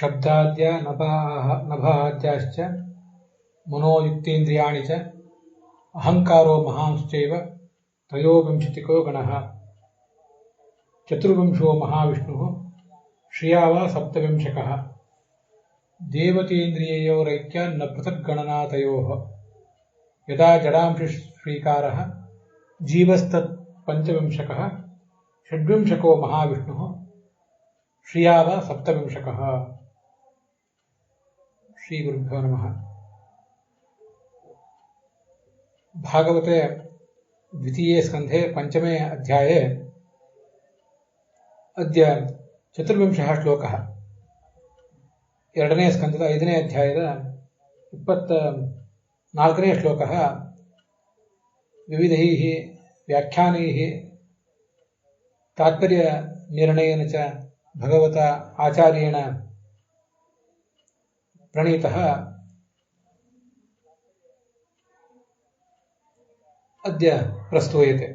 ಶಬ್ದಾದ್ಯ ನಭಾದ್ಯಾಶ್ಚ ಮನೋಯುಕ್ತೇಂದ್ರಿಯಾಣಿ ಚ ಅಹಂಕಾರೋ ಮಹಾಂಶ್ಚೈವ ತ್ರಯೋವಿಂಶತಿಕೋ ಗಣಃ ಚತುರ್ವಿಂಶೋ ಮಹಾವಿಷ್ಣುಃ ಶ್ರಿಯಾ ವಾ ಸಪ್ತವಿಂಶಕಃ ದೇವತೇಂದ್ರಿಯಯೋರೈಕ್ಯ ನ ಪೃಥಗ್ಗಣನಾತಯೋಃ ಯದಾ ಜಡಾಂಶ ಸ್ವೀಕಾರಃ ಜೀವಸ್ತತ್ ಪಂಚವಿಂಶಕಃ ಷಡ್ವಿಂಶಕೋ ಮಹಾವಿಷ್ಣುಃ ಶ್ರಿಯಾ ವಾ ಸಪ್ತವಿಂಶಕಃ. ಶ್ರೀ ಗುರುಭ್ಯೋ ನಮಃ. ಭಾಗವತೆ ದ್ವಿತೀಯೇ ಸ್ಕಂಧೆ ಪಂಚಮೇ ಅಧ್ಯಾಯೇ ಅದ್ಯ ಚತುರ್ವಿಂಶಃ ಶ್ಲೋಕಃ. ಎರಡನೇ ಸ್ಕಂಧದ 5ನೇ ಅಧ್ಯಾಯದ 24ನೇ ಶ್ಲೋಕಃ ವಿವಿಧೈಃ ವ್ಯಾಖ್ಯಾನೈಃ ತಾತ್ಪರ್ಯ ನಿರ್ಣಯೇನ ಚ ಭಗವತಾ ಆಚಾರ್ಯೇಣ ಪ್ರಣೀತಃ ಅದ್ಯ ಪ್ರಸ್ತೂಯತೆ.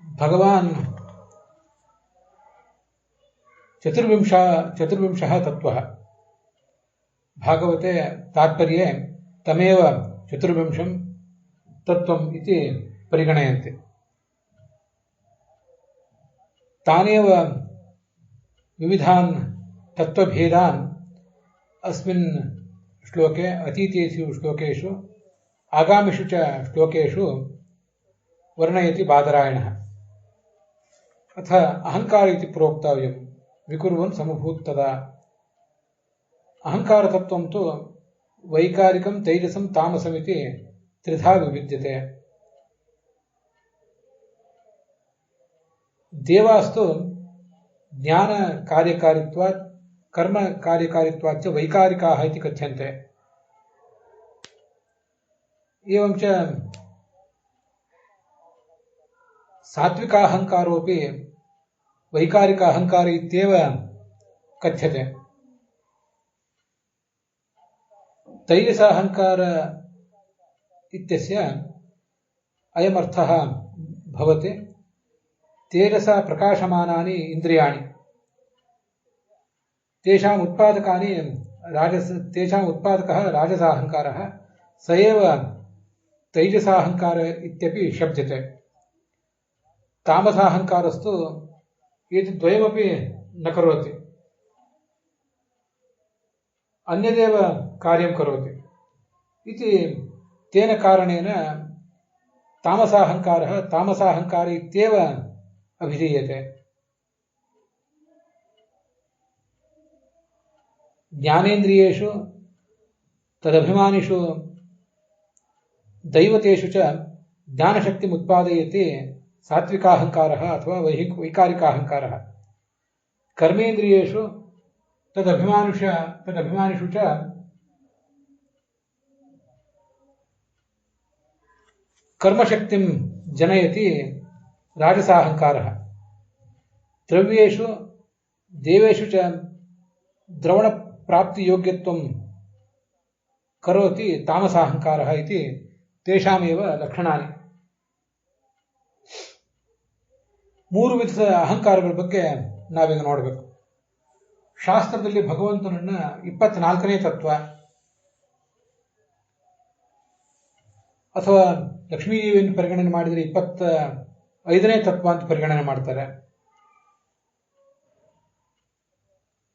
ಭಗವಾನ್ ಚತುರ್ವಿಂಶಃ ತತ್ವಃ ಭಾಗವತೆ ತಾತ್ಪರ್ಯೆ ತಮೇವ ಚತುರ್ವಿಂಶಂ ತತ್ವಂ ಇತಿ ಪರಿಗಣಯಂತೆ. ತಾನೇವ ವಿವಿಧಾನ್ ತತ್ವಭೇದಾನ್ ಅಸ್ಮಿನ್ ಶ್ಲೋಕೆ ಅತೀತೇಷು ಶ್ಲೋಕೇಷು ಆಗಾಮಿಷು ಚ ಶ್ಲೋಕೇಷು ವರ್ಣಯತಿ ಬಾದರಾಯಣಃ. ಅಥ ಅಹಂಕಾರ ಇತಿ ಪ್ರೋಕ್ತವ್ಯಂ ವಿಕುರ್ವನ್ ಸಮಭೂತ್ ತದಾ. ಅಹಂಕಾರ ತತ್ವಂ ತು ವೈಕಾರಿಕಂ ತೈಜಸಂ ತಾಮಸಮಿತಿ ತ್ರಿಧಾ ವಿವಿದ್ಯತೆ. ದೇವಾಸ್ತು ಜ್ಞಾನ ಕಾರ್ಯಕಾರಿತ್ವಾತ್ ಕರ್ಮ ಕಾರ್ಯಕಾರಿತ್ವಾತ್ ಚ ವೈಕಾರಿಕಾಃ ಇತಿ ಕಥ್ಯಂತೆ. ಏವಂ ಚ ಸಾತ್ವಿಕ ಅಹಂಕಾರೋಪಿ ವೈಕಾರಿಕ ಅಹಂಕಾರ ಇತ್ಯೇವ ಕಥ್ಯತೆ. ತೈಜಸ ಅಹಂಕಾರ ಇತ್ಯಸ್ಯ ಅಯಮರ್ಥಃ ಭವತಿ. ತೇಜಸ ಪ್ರಕಾಶಮಾನಾನಿ ಇಂದ್ರಿಯಾಣಿ ತೇಷಾಂ ಉತ್ಪಾದಕಃ ರಾಜಸ ಅಹಂಕಾರಃ ಸ ಏವ ತೈಜಸ ಅಹಂಕಾರ ಇತ್ಯಪಿ ಶಬ್ದತೆ. ತಾಮಸ ಅಹಂಕಾರಸ್ತು ಏತದ್ವಯಮಪಿ ನ ಕರೋತಿ, ಅನ್ಯದೇವ ಕಾರ್ಯಂ ಕರೋತಿ ಇತಿ ತೇನ ಕಾರಣೇನ ತಾಮಸ ಅಹಂಕಾರಃ ತಾಮಸ ಅಹಂಕಾರ ಇತ್ಯೇವ ಅಭಿಧೀಯತೆ. ಜ್ಞಾನೇಂದ್ರಿಯೇಷು ತದಭಿಮಾನಿಷು ದೈವತೇಷು ಚ ಜ್ಞಾನಶಕ್ತಿಂ ಉತ್ಪಾದಯತಿ ಸಾತ್ವಿಕಾಹಂಕಾರಃ ಅಥವಾ ವೈಕಾರಿಕಾಹಂಕಾರಃ. ಕರ್ಮೇಂದ್ರಿಯೇಷು ತದಭಿಮಾನಿಷು ಚ ಕರ್ಮಶಕ್ತಿಂ ಜನಯತಿ ರಾಜಸಾಹಂಕಾರಃ. ದ್ರವ್ಯೇಷು ದೇವೇಷು ಚ ದ್ರವಣ ಪ್ರಾಪ್ತಿ ಯೋಗ್ಯತ್ವಂ ಕರೋತಿ ತಾಮಸಾಹಂಕಾರಃ ಇತಿ ತೇಷಾಮೇವ ಲಕ್ಷಣಾನಿ. ಮೂರು ವಿಧದ ಅಹಂಕಾರಗಳ ಬಗ್ಗೆ ನಾವೀಗ ನೋಡಬೇಕು. ಶಾಸ್ತ್ರದಲ್ಲಿ ಭಗವಂತನನ್ನ 24ನೇ ತತ್ವ ಅಥವಾ ಲಕ್ಷ್ಮೀದೇವಿಯನ್ನು ಪರಿಗಣನೆ ಮಾಡಿದರೆ 25ನೇ ತತ್ವ ಅಂತ ಪರಿಗಣನೆ ಮಾಡ್ತಾರೆ.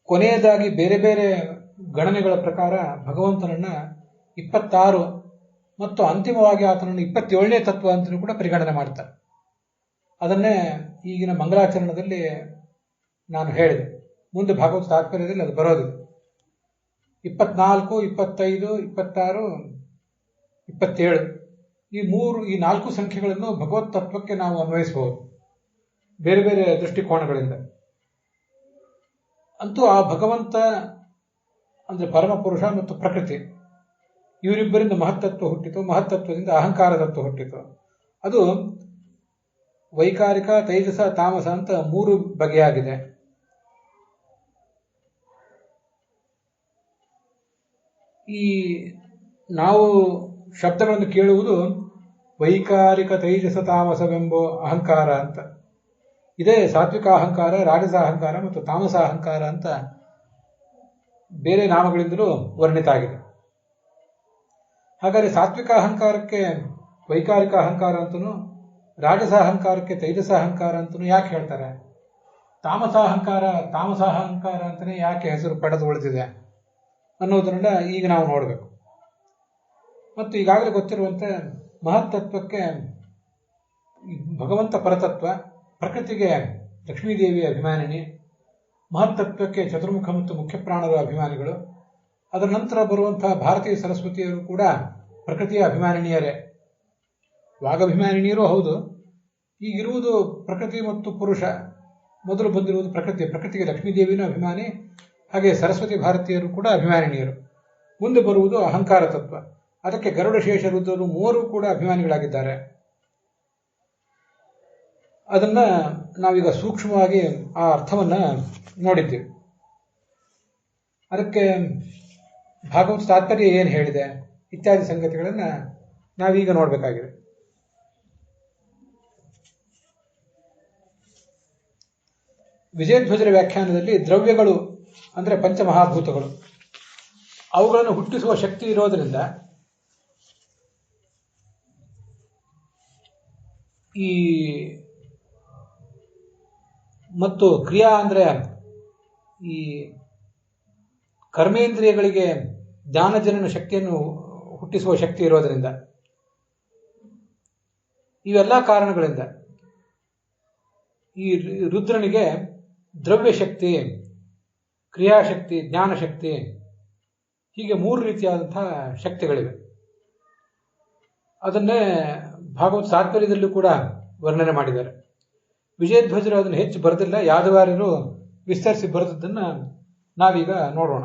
ಕೊನೆಯದಾಗಿ ಬೇರೆ ಬೇರೆ ಗಣನೆಗಳ ಪ್ರಕಾರ ಭಗವಂತನನ್ನ 26 ಮತ್ತು ಅಂತಿಮವಾಗಿ ಆತನನ್ನು 27ನೇ ತತ್ವ ಅಂತಲೂ ಕೂಡ ಪರಿಗಣನೆ ಮಾಡ್ತಾರೆ. ಅದನ್ನೇ ಈಗಿನ ಮಂಗಲಾಚರಣದಲ್ಲಿ ನಾನು ಹೇಳಿದೆ. ಮುಂದೆ ಭಾಗವತ ತಾತ್ಪರ್ಯದಲ್ಲಿ ಅದು ಬರೋದಿಲ್ಲ. 24, 25, 26, 27 ಈ 4 ಸಂಖ್ಯೆಗಳನ್ನು ಭಗವತ್ ತತ್ವಕ್ಕೆ ನಾವು ಅನ್ವಯಿಸಬಹುದು ಬೇರೆ ಬೇರೆ ದೃಷ್ಟಿಕೋನಗಳಿಂದ. ಅಂತೂ ಆ ಭಗವಂತ ಅಂದ್ರೆ ಪರಮಪುರುಷ ಮತ್ತು ಪ್ರಕೃತಿ ಇವರಿಬ್ಬರಿಂದ ಮಹತ್ತತ್ವ ಹುಟ್ಟಿತು, ಮಹತ್ತತ್ವದಿಂದ ಅಹಂಕಾರ ತತ್ವ ಹುಟ್ಟಿತು. ಅದು ವೈಕಾರಿಕ, ತೈಜಸ, ತಾಮಸ ಅಂತ 3 ಬಗೆಯಾಗಿದೆ. ಈ ನಾವು ಶಬ್ದಗಳನ್ನು ಕೇಳುವುದು ವೈಕಾರಿಕ ತೈಜಸ ತಾಮಸವೆಂಬ ಅಹಂಕಾರ ಅಂತ. ಇದೇ ಸಾತ್ವಿಕ ಅಹಂಕಾರ, ರಾಜಸ ಅಹಂಕಾರ ಮತ್ತು ತಾಮಸ ಅಹಂಕಾರ ಅಂತ ಬೇರೆ ನಾಮಗಳಿಂದಲೂ ವರ್ಣಿತ ಆಗಿದೆ. ಹಾಗಾದರೆ ಸಾತ್ವಿಕ ಅಹಂಕಾರಕ್ಕೆ ವೈಕಾರಿಕ ಅಹಂಕಾರ ಅಂತನೂ ರಾಜಸ ಅಹಂಕಾರಕ್ಕೆ ತೈಜಸ ಅಹಂಕಾರ ಅಂತನೂ ಯಾಕೆ ಹೇಳ್ತಾರೆ? ತಾಮಸ ಅಹಂಕಾರ ಅಂತಲೇ ಯಾಕೆ ಹೆಸರು ಪಡೆದು ಉಳಿದಿದೆ ಅನ್ನೋದನ್ನ ಈಗ ನಾವು ನೋಡಬೇಕು. ಮತ್ತು ಈಗಾಗಲೇ ಗೊತ್ತಿರುವಂತೆ ಮಹತ್ತತ್ವಕ್ಕೆ ಭಗವಂತ ಪರತತ್ವ, ಪ್ರಕೃತಿಗೆ ಲಕ್ಷ್ಮೀದೇವಿಯ ಅಭಿಮಾನಿನಿ, ಮಹತ್ತತ್ವಕ್ಕೆ ಚತುರ್ಮುಖ ಮತ್ತು ಮುಖ್ಯ ಪ್ರಾಣರ ಅಭಿಮಾನಿಗಳು, ಅದರ ನಂತರ ಬರುವಂತಹ ಭಾರತೀಯ ಸರಸ್ವತಿಯರು ಕೂಡ ಪ್ರಕೃತಿಯ ಅಭಿಮಾನಿನಿಯರೇ. ವಾಗಭಿಮಾನಿನಿಯರೂ ಹೌದು. ಈಗಿರುವುದು ಪ್ರಕೃತಿ ಮತ್ತು ಪುರುಷ. ಮೊದಲು ಬಂದಿರುವುದು ಪ್ರಕೃತಿಗೆ ಲಕ್ಷ್ಮೀದೇವಿನ ಅಭಿಮಾನಿ, ಹಾಗೆ ಸರಸ್ವತಿ ಭಾರತೀಯರು ಕೂಡ ಅಭಿಮಾನಿನಿಯರು. ಮುಂದೆ ಬರುವುದು ಅಹಂಕಾರ ತತ್ವ, ಅದಕ್ಕೆ ಗರುಡ ಶೇಷ ರುದ್ರರು ಮೂವರು ಕೂಡ ಅಭಿಮಾನಿಗಳಾಗಿದ್ದಾರೆ. ಅದನ್ನ ನಾವೀಗ ಸೂಕ್ಷ್ಮವಾಗಿ ಆ ಅರ್ಥವನ್ನ ನೋಡಿದ್ದೀವಿ. ಅದಕ್ಕೆ ಭಾಗವತ ತಾತ್ಪರ್ಯ ಏನು ಹೇಳಿದೆ ಇತ್ಯಾದಿ ಸಂಗತಿಗಳನ್ನ ನಾವೀಗ ನೋಡಬೇಕಾಗಿದೆ. ವಿಜಯಧ್ವಜರ ವ್ಯಾಖ್ಯಾನದಲ್ಲಿ ದ್ರವ್ಯಗಳು ಅಂದರೆ ಪಂಚಮಹಾಭೂತಗಳು, ಅವುಗಳನ್ನು ಹುಟ್ಟಿಸುವ ಶಕ್ತಿ ಇರೋದರಿಂದ ಈ ಮತ್ತು ಕ್ರಿಯಾ ಅಂದರೆ ಈ ಕರ್ಮೇಂದ್ರಿಯಗಳಿಗೆ ಜ್ಞಾನಜನನ ಶಕ್ತಿಯನ್ನು ಹುಟ್ಟಿಸುವ ಶಕ್ತಿ ಇರೋದರಿಂದ, ಇವೆಲ್ಲ ಕಾರಣಗಳಿಂದ ಈ ರುದ್ರನಿಗೆ ದ್ರವ್ಯ ಶಕ್ತಿ, ಕ್ರಿಯಾಶಕ್ತಿ, ಜ್ಞಾನಶಕ್ತಿ, ಹೀಗೆ ಮೂರು ರೀತಿಯಾದಂತಹ ಶಕ್ತಿಗಳಿವೆ. ಅದನ್ನೇ ಭಾಗವತ ತಾತ್ಪರ್ಯದಲ್ಲೂ ಕೂಡ ವರ್ಣನೆ ಮಾಡಿದ್ದಾರೆ. ವಿಜಯಧ್ವಜರು ಅದನ್ನು ಹೆಚ್ಚು ಬರೆದಿಲ್ಲ, ಯಾದವಾರ್ಯರು ವಿಸ್ತರಿಸಿ ಬರೆದದ್ದನ್ನ ನಾವೀಗ ನೋಡೋಣ.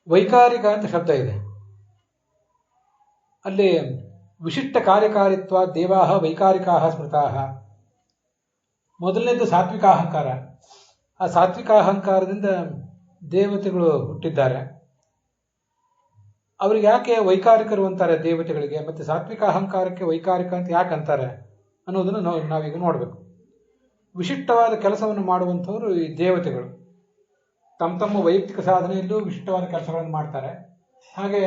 ವೈಕಾರಿಕ ಅಂತ ಶಬ್ದ ಇದೆ. ಅಲ್ಲಿ ವಿಶಿಷ್ಟ ಕಾರ್ಯಕಾರಿತ್ವ ದೇವಾಹ ವೈಕಾರಿಕಾಹ ಸ್ಮೃತಾಹ. ಮೊದಲನೇದು ಸಾತ್ವಿಕ ಅಹಂಕಾರ. ಆ ಸಾತ್ವಿಕ ಅಹಂಕಾರದಿಂದ ದೇವತೆಗಳು ಹುಟ್ಟಿದ್ದಾರೆ. ಅವ್ರಿಗೆ ಯಾಕೆ ವೈಕಾರಿಕರು ಅಂತಾರೆ ದೇವತೆಗಳಿಗೆ, ಮತ್ತೆ ಸಾತ್ವಿಕ ಅಹಂಕಾರಕ್ಕೆ ವೈಕಾರಿಕ ಅಂತ ಯಾಕೆ ಅಂತಾರೆ ಅನ್ನೋದನ್ನು ನಾವೀಗ ನೋಡಬೇಕು. ವಿಶಿಷ್ಟವಾದ ಕೆಲಸವನ್ನು ಮಾಡುವಂಥವರು ಈ ದೇವತೆಗಳು ತಮ್ಮ ತಮ್ಮ ವೈಯಕ್ತಿಕ ಸಾಧನೆಯಲ್ಲೂ ವಿಶಿಷ್ಟವಾದ ಕೆಲಸಗಳನ್ನು ಮಾಡ್ತಾರೆ. ಹಾಗೆ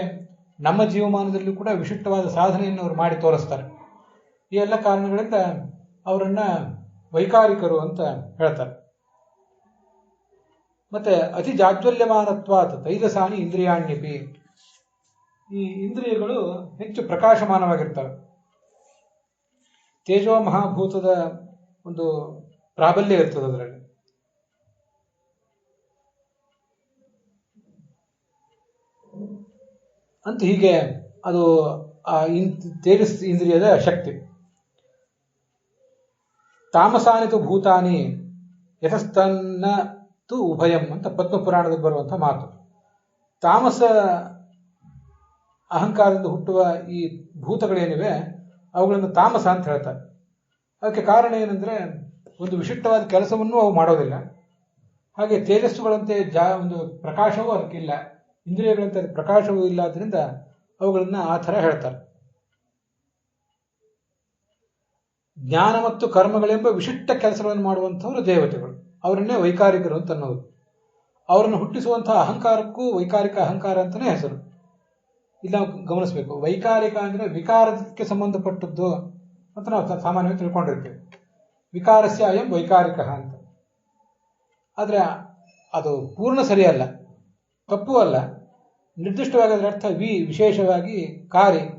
ನಮ್ಮ ಜೀವಮಾನದಲ್ಲೂ ಕೂಡ ವಿಶಿಷ್ಟವಾದ ಸಾಧನೆಯನ್ನು ಅವರು ಮಾಡಿ ತೋರಿಸ್ತಾರೆ. ಈ ಎಲ್ಲ ಕಾರಣಗಳಿಂದ ಅವರನ್ನ ವೈಕಾರಿಕರು ಅಂತ ಹೇಳ್ತಾರೆ. ಮತ್ತೆ ಅತಿ ಜಾಜ್ವಲ್ಯಮಾನತ್ವಾತ್ ತೈಜಸಾನಿ ಇಂದ್ರಿಯಾಣ್ಯಪಿ. ಈ ಇಂದ್ರಿಯಗಳು ಹೆಚ್ಚು ಪ್ರಕಾಶಮಾನವಾಗಿರ್ತವೆ. ತೇಜೋ ಮಹಾಭೂತದ ಒಂದು ಪ್ರಾಬಲ್ಯ ಇರ್ತದೆ ಅದರಲ್ಲಿ. ಅಂತ ಹೀಗೆ ಅದು ಆ ತೇಜಸ್ ಇಂದ್ರಿಯದ ಶಕ್ತಿ. ತಾಮಸಾನಿತು ಭೂತಾನಿ ಯಥಸ್ತನ್ನ ತು ಉಭಯಂ ಅಂತ ಪದ್ಮಪುರಾಣದಲ್ಲಿ ಬರುವಂತಹ ಮಾತು. ತಾಮಸ ಅಹಂಕಾರದಿಂದ ಹುಟ್ಟುವ ಈ ಭೂತಗಳೇನಿವೆ ಅವುಗಳನ್ನು ತಾಮಸ ಅಂತ ಹೇಳ್ತಾರೆ. ಅದಕ್ಕೆ ಕಾರಣ ಏನಂದ್ರೆ ಒಂದು ವಿಶಿಷ್ಟವಾದ ಕೆಲಸವನ್ನು ಅವು ಮಾಡೋದಿಲ್ಲ. ಹಾಗೆ ತೇಜಸ್ಸುಗಳಂತೆ ಒಂದು ಪ್ರಕಾಶವೂ ಅದಕ್ಕಿಲ್ಲ, ಇಂದ್ರಿಯಗಳಂತೆ ಪ್ರಕಾಶವೂ ಇಲ್ಲ. ಆದ್ರಿಂದ ಅವುಗಳನ್ನ ಆ ಥರ ಹೇಳ್ತಾರೆ. ಜ್ಞಾನ ಮತ್ತು ಕರ್ಮಗಳೆಂಬ ವಿಶಿಷ್ಟ ಕೆಲಸಗಳನ್ನು ಮಾಡುವಂಥವರು ದೇವತೆಗಳು, ಅವರನ್ನೇ ವೈಕಾರಿಕರು ಅಂತ ಅನ್ನೋದು. ಅವರನ್ನು ಹುಟ್ಟಿಸುವಂತಹ ಅಹಂಕಾರಕ್ಕೂ ವೈಕಾರಿಕ ಅಹಂಕಾರ ಅಂತಾನೆ ಹೆಸರು. ಇಲ್ಲಿ ನಾವು ಗಮನಿಸಬೇಕು, ವೈಕಾರಿಕ ಅಂದ್ರೆ ವಿಕಾರಕ್ಕೆ ಸಂಬಂಧಪಟ್ಟದ್ದು ಅಂತ ನಾವು ಸಾಮಾನ್ಯವಾಗಿ ತಿಳ್ಕೊಂಡಿರ್ತೇವೆ. ವಿಕಾರಸ್ಯ ಅಯಂ ವೈಕಾರಿಕ ಅಂತ. ಆದ್ರೆ ಅದು ಪೂರ್ಣ ಸರಿಯಲ್ಲ, ತಪ್ಪು ಅಲ್ಲ. ನಿರ್ದಿಷ್ಟವಾಗಿ ಅದರ ಅರ್ಥ ವಿಶೇಷವಾಗಿ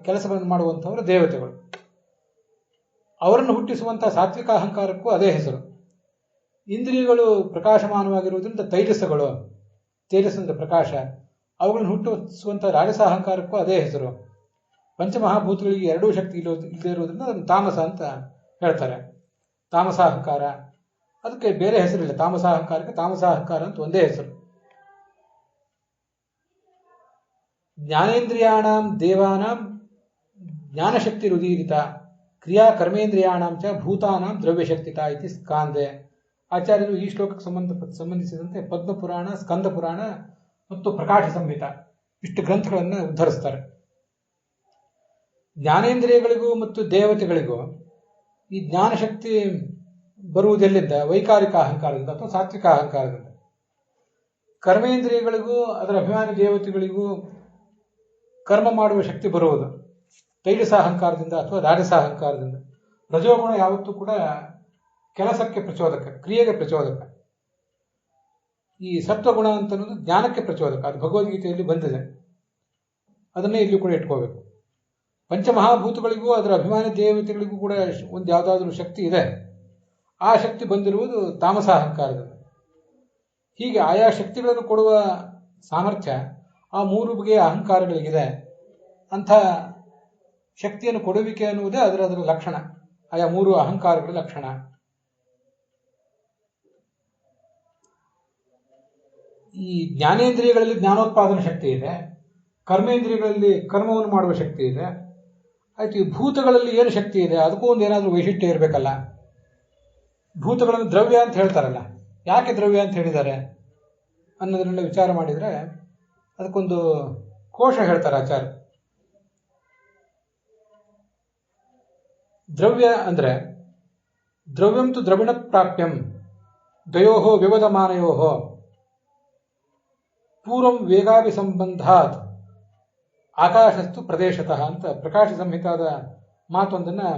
ಕೆಲಸಗಳನ್ನು ಮಾಡುವಂಥವರು ದೇವತೆಗಳು. ಅವರನ್ನು ಹುಟ್ಟಿಸುವಂತಹ ಸಾತ್ವಿಕ ಅಹಂಕಾರಕ್ಕೂ ಅದೇ ಹೆಸರು. ಇಂದ್ರಿಯಗಳು ಪ್ರಕಾಶಮಾನವಾಗಿರುವುದರಿಂದ ತೈಜಸ್ಸುಗಳು, ತೇಜಸ್ಸಿನ ಪ್ರಕಾಶ, ಅವುಗಳನ್ನು ಹುಟ್ಟಿಸುವಂತಹ ರಾಜಸ ಅಹಂಕಾರಕ್ಕೂ ಅದೇ ಹೆಸರು. ಪಂಚಮಹಾಭೂತಗಳಿಗೆ ಎರಡೂ ಶಕ್ತಿ ಇಲ್ಲದೆ ಇರುವುದರಿಂದ ಅದನ್ನು ತಾಮಸ ಅಂತ ಹೇಳ್ತಾರೆ. ತಾಮಸ ಅಹಂಕಾರ, ಅದಕ್ಕೆ ಬೇರೆ ಹೆಸರಿಲ್ಲ. ತಾಮಸ ಅಹಂಕಾರಕ್ಕೆ ತಾಮಸ ಅಹಂಕಾರ ಅಂತ ಒಂದೇ ಹೆಸರು. ಜ್ಞಾನೇಂದ್ರಿಯಾಣಾಂ ದೇವಾನಾಂ ಜ್ಞಾನಶಕ್ತಿ ರುದೀರಿತ ಕ್ರಿಯಾ ಕರ್ಮೇಂದ್ರಿಯಾಣಾಂ ಚ ಭೂತಾನಾಂ ದ್ರವ್ಯಶಕ್ತಿತ ಇತಿ ಸ್ಕಾಂದೆ. ಆಚಾರ್ಯರು ಈ ಶ್ಲೋಕಕ್ಕೆ ಸಂಬಂಧಿಸಿದಂತೆ ಪದ್ಮಪುರಾಣ, ಸ್ಕಂದ ಪುರಾಣ ಮತ್ತು ಪ್ರಕಾಶ ಸಂಹಿತ ಇಷ್ಟು ಗ್ರಂಥಗಳನ್ನು ಉದ್ಧರಿಸ್ತಾರೆ. ಜ್ಞಾನೇಂದ್ರಿಯಗಳಿಗೂ ಮತ್ತು ದೇವತೆಗಳಿಗೂ ಈ ಜ್ಞಾನಶಕ್ತಿ ಬರುವುದೆಲ್ಲಿಂದ? ವೈಕಾರಿಕ ಅಹಂಕಾರದಿಂದ ಅಥವಾ ಸಾತ್ವಿಕ ಅಹಂಕಾರದಿಂದ. ಕರ್ಮೇಂದ್ರಿಯಗಳಿಗೂ ಅದರ ಅಭಿಮಾನಿ ದೇವತೆಗಳಿಗೂ ಕರ್ಮ ಮಾಡುವ ಶಕ್ತಿ ಬರುವುದು ತೈಜಸ ಅಹಂಕಾರದಿಂದ ಅಥವಾ ರಾಜಸ ಅಹಂಕಾರದಿಂದ. ರಜೋಗುಣ ಯಾವತ್ತೂ ಕೂಡ ಕೆಲಸಕ್ಕೆ ಪ್ರಚೋದಕ, ಕ್ರಿಯೆಗೆ ಪ್ರಚೋದಕ. ಈ ಸತ್ವಗುಣ ಅಂತ ಅನ್ನೋದು ಜ್ಞಾನಕ್ಕೆ ಪ್ರಚೋದಕ. ಅದು ಭಗವದ್ಗೀತೆಯಲ್ಲಿ ಬಂದಿದೆ, ಅದನ್ನೇ ಇಲ್ಲಿ ಕೂಡ ಇಟ್ಕೋಬೇಕು. ಪಂಚಮಹಾಭೂತಗಳಿಗೂ ಅದರ ಅಭಿಮಾನಿ ದೇವತೆಗಳಿಗೂ ಕೂಡ ಒಂದು ಯಾವುದಾದ್ರೂ ಶಕ್ತಿ ಇದೆ. ಆ ಶಕ್ತಿ ಬಂದಿರುವುದು ತಾಮಸ ಅಹಂಕಾರದಿಂದ. ಹೀಗೆ ಆಯಾ ಶಕ್ತಿಗಳನ್ನು ಕೊಡುವ ಸಾಮರ್ಥ್ಯ ಆ ಮೂರು ಬಗೆಯ ಅಹಂಕಾರಗಳಿಗಿದೆ. ಅಂಥ ಶಕ್ತಿಯನ್ನು ಕೊಡುವಿಕೆ ಅನ್ನುವುದೇ ಅದರ ಲಕ್ಷಣ, ಆಯಾ ಮೂರು ಅಹಂಕಾರಗಳ ಲಕ್ಷಣ. ಈ ಜ್ಞಾನೇಂದ್ರಿಯಗಳಲ್ಲಿ ಜ್ಞಾನೋತ್ಪಾದನ ಶಕ್ತಿ ಇದೆ, ಕರ್ಮೇಂದ್ರಿಯಗಳಲ್ಲಿ ಕರ್ಮವನ್ನು ಮಾಡುವ ಶಕ್ತಿ ಇದೆ. ಆಯ್ತು, ಈ ಭೂತಗಳಲ್ಲಿ ಏನು ಶಕ್ತಿ ಇದೆ? ಅದಕ್ಕೂ ಒಂದು ಏನಾದರೂ ವೈಶಿಷ್ಟ್ಯ ಇರಬೇಕಲ್ಲ. ಭೂತಗಳನ್ನು ದ್ರವ್ಯ ಅಂತ ಹೇಳ್ತಾರಲ್ಲ, ಯಾಕೆ ದ್ರವ್ಯ ಅಂತ ಹೇಳಿದ್ದಾರೆ ಅನ್ನೋದನ್ನೆಲ್ಲ ವಿಚಾರ ಮಾಡಿದರೆ ಅದಕ್ಕೊಂದು ಕೋಶ ಹೇಳ್ತಾರೆ ಆಚಾರ್ಯ. ದ್ರವ್ಯ ಅಂದ್ರೆ ದ್ರವ್ಯಂ ತು ದ್ರವಿಣ ಪ್ರಾಪ್ಯಂ ದ್ವಯೋಹೋ ವ್ಯವಧಮಾನಯೋಹೋ ಪೂರ್ವಂ ವೇಗಾಭಿಸಂಬಂಧಾತ್ ಆಕಾಶಸ್ತು ಪ್ರದೇಶತಃ ಅಂತ ಪ್ರಕಾಶ ಸಂಹಿತಾದ ಮಾತೊಂದನ್ನು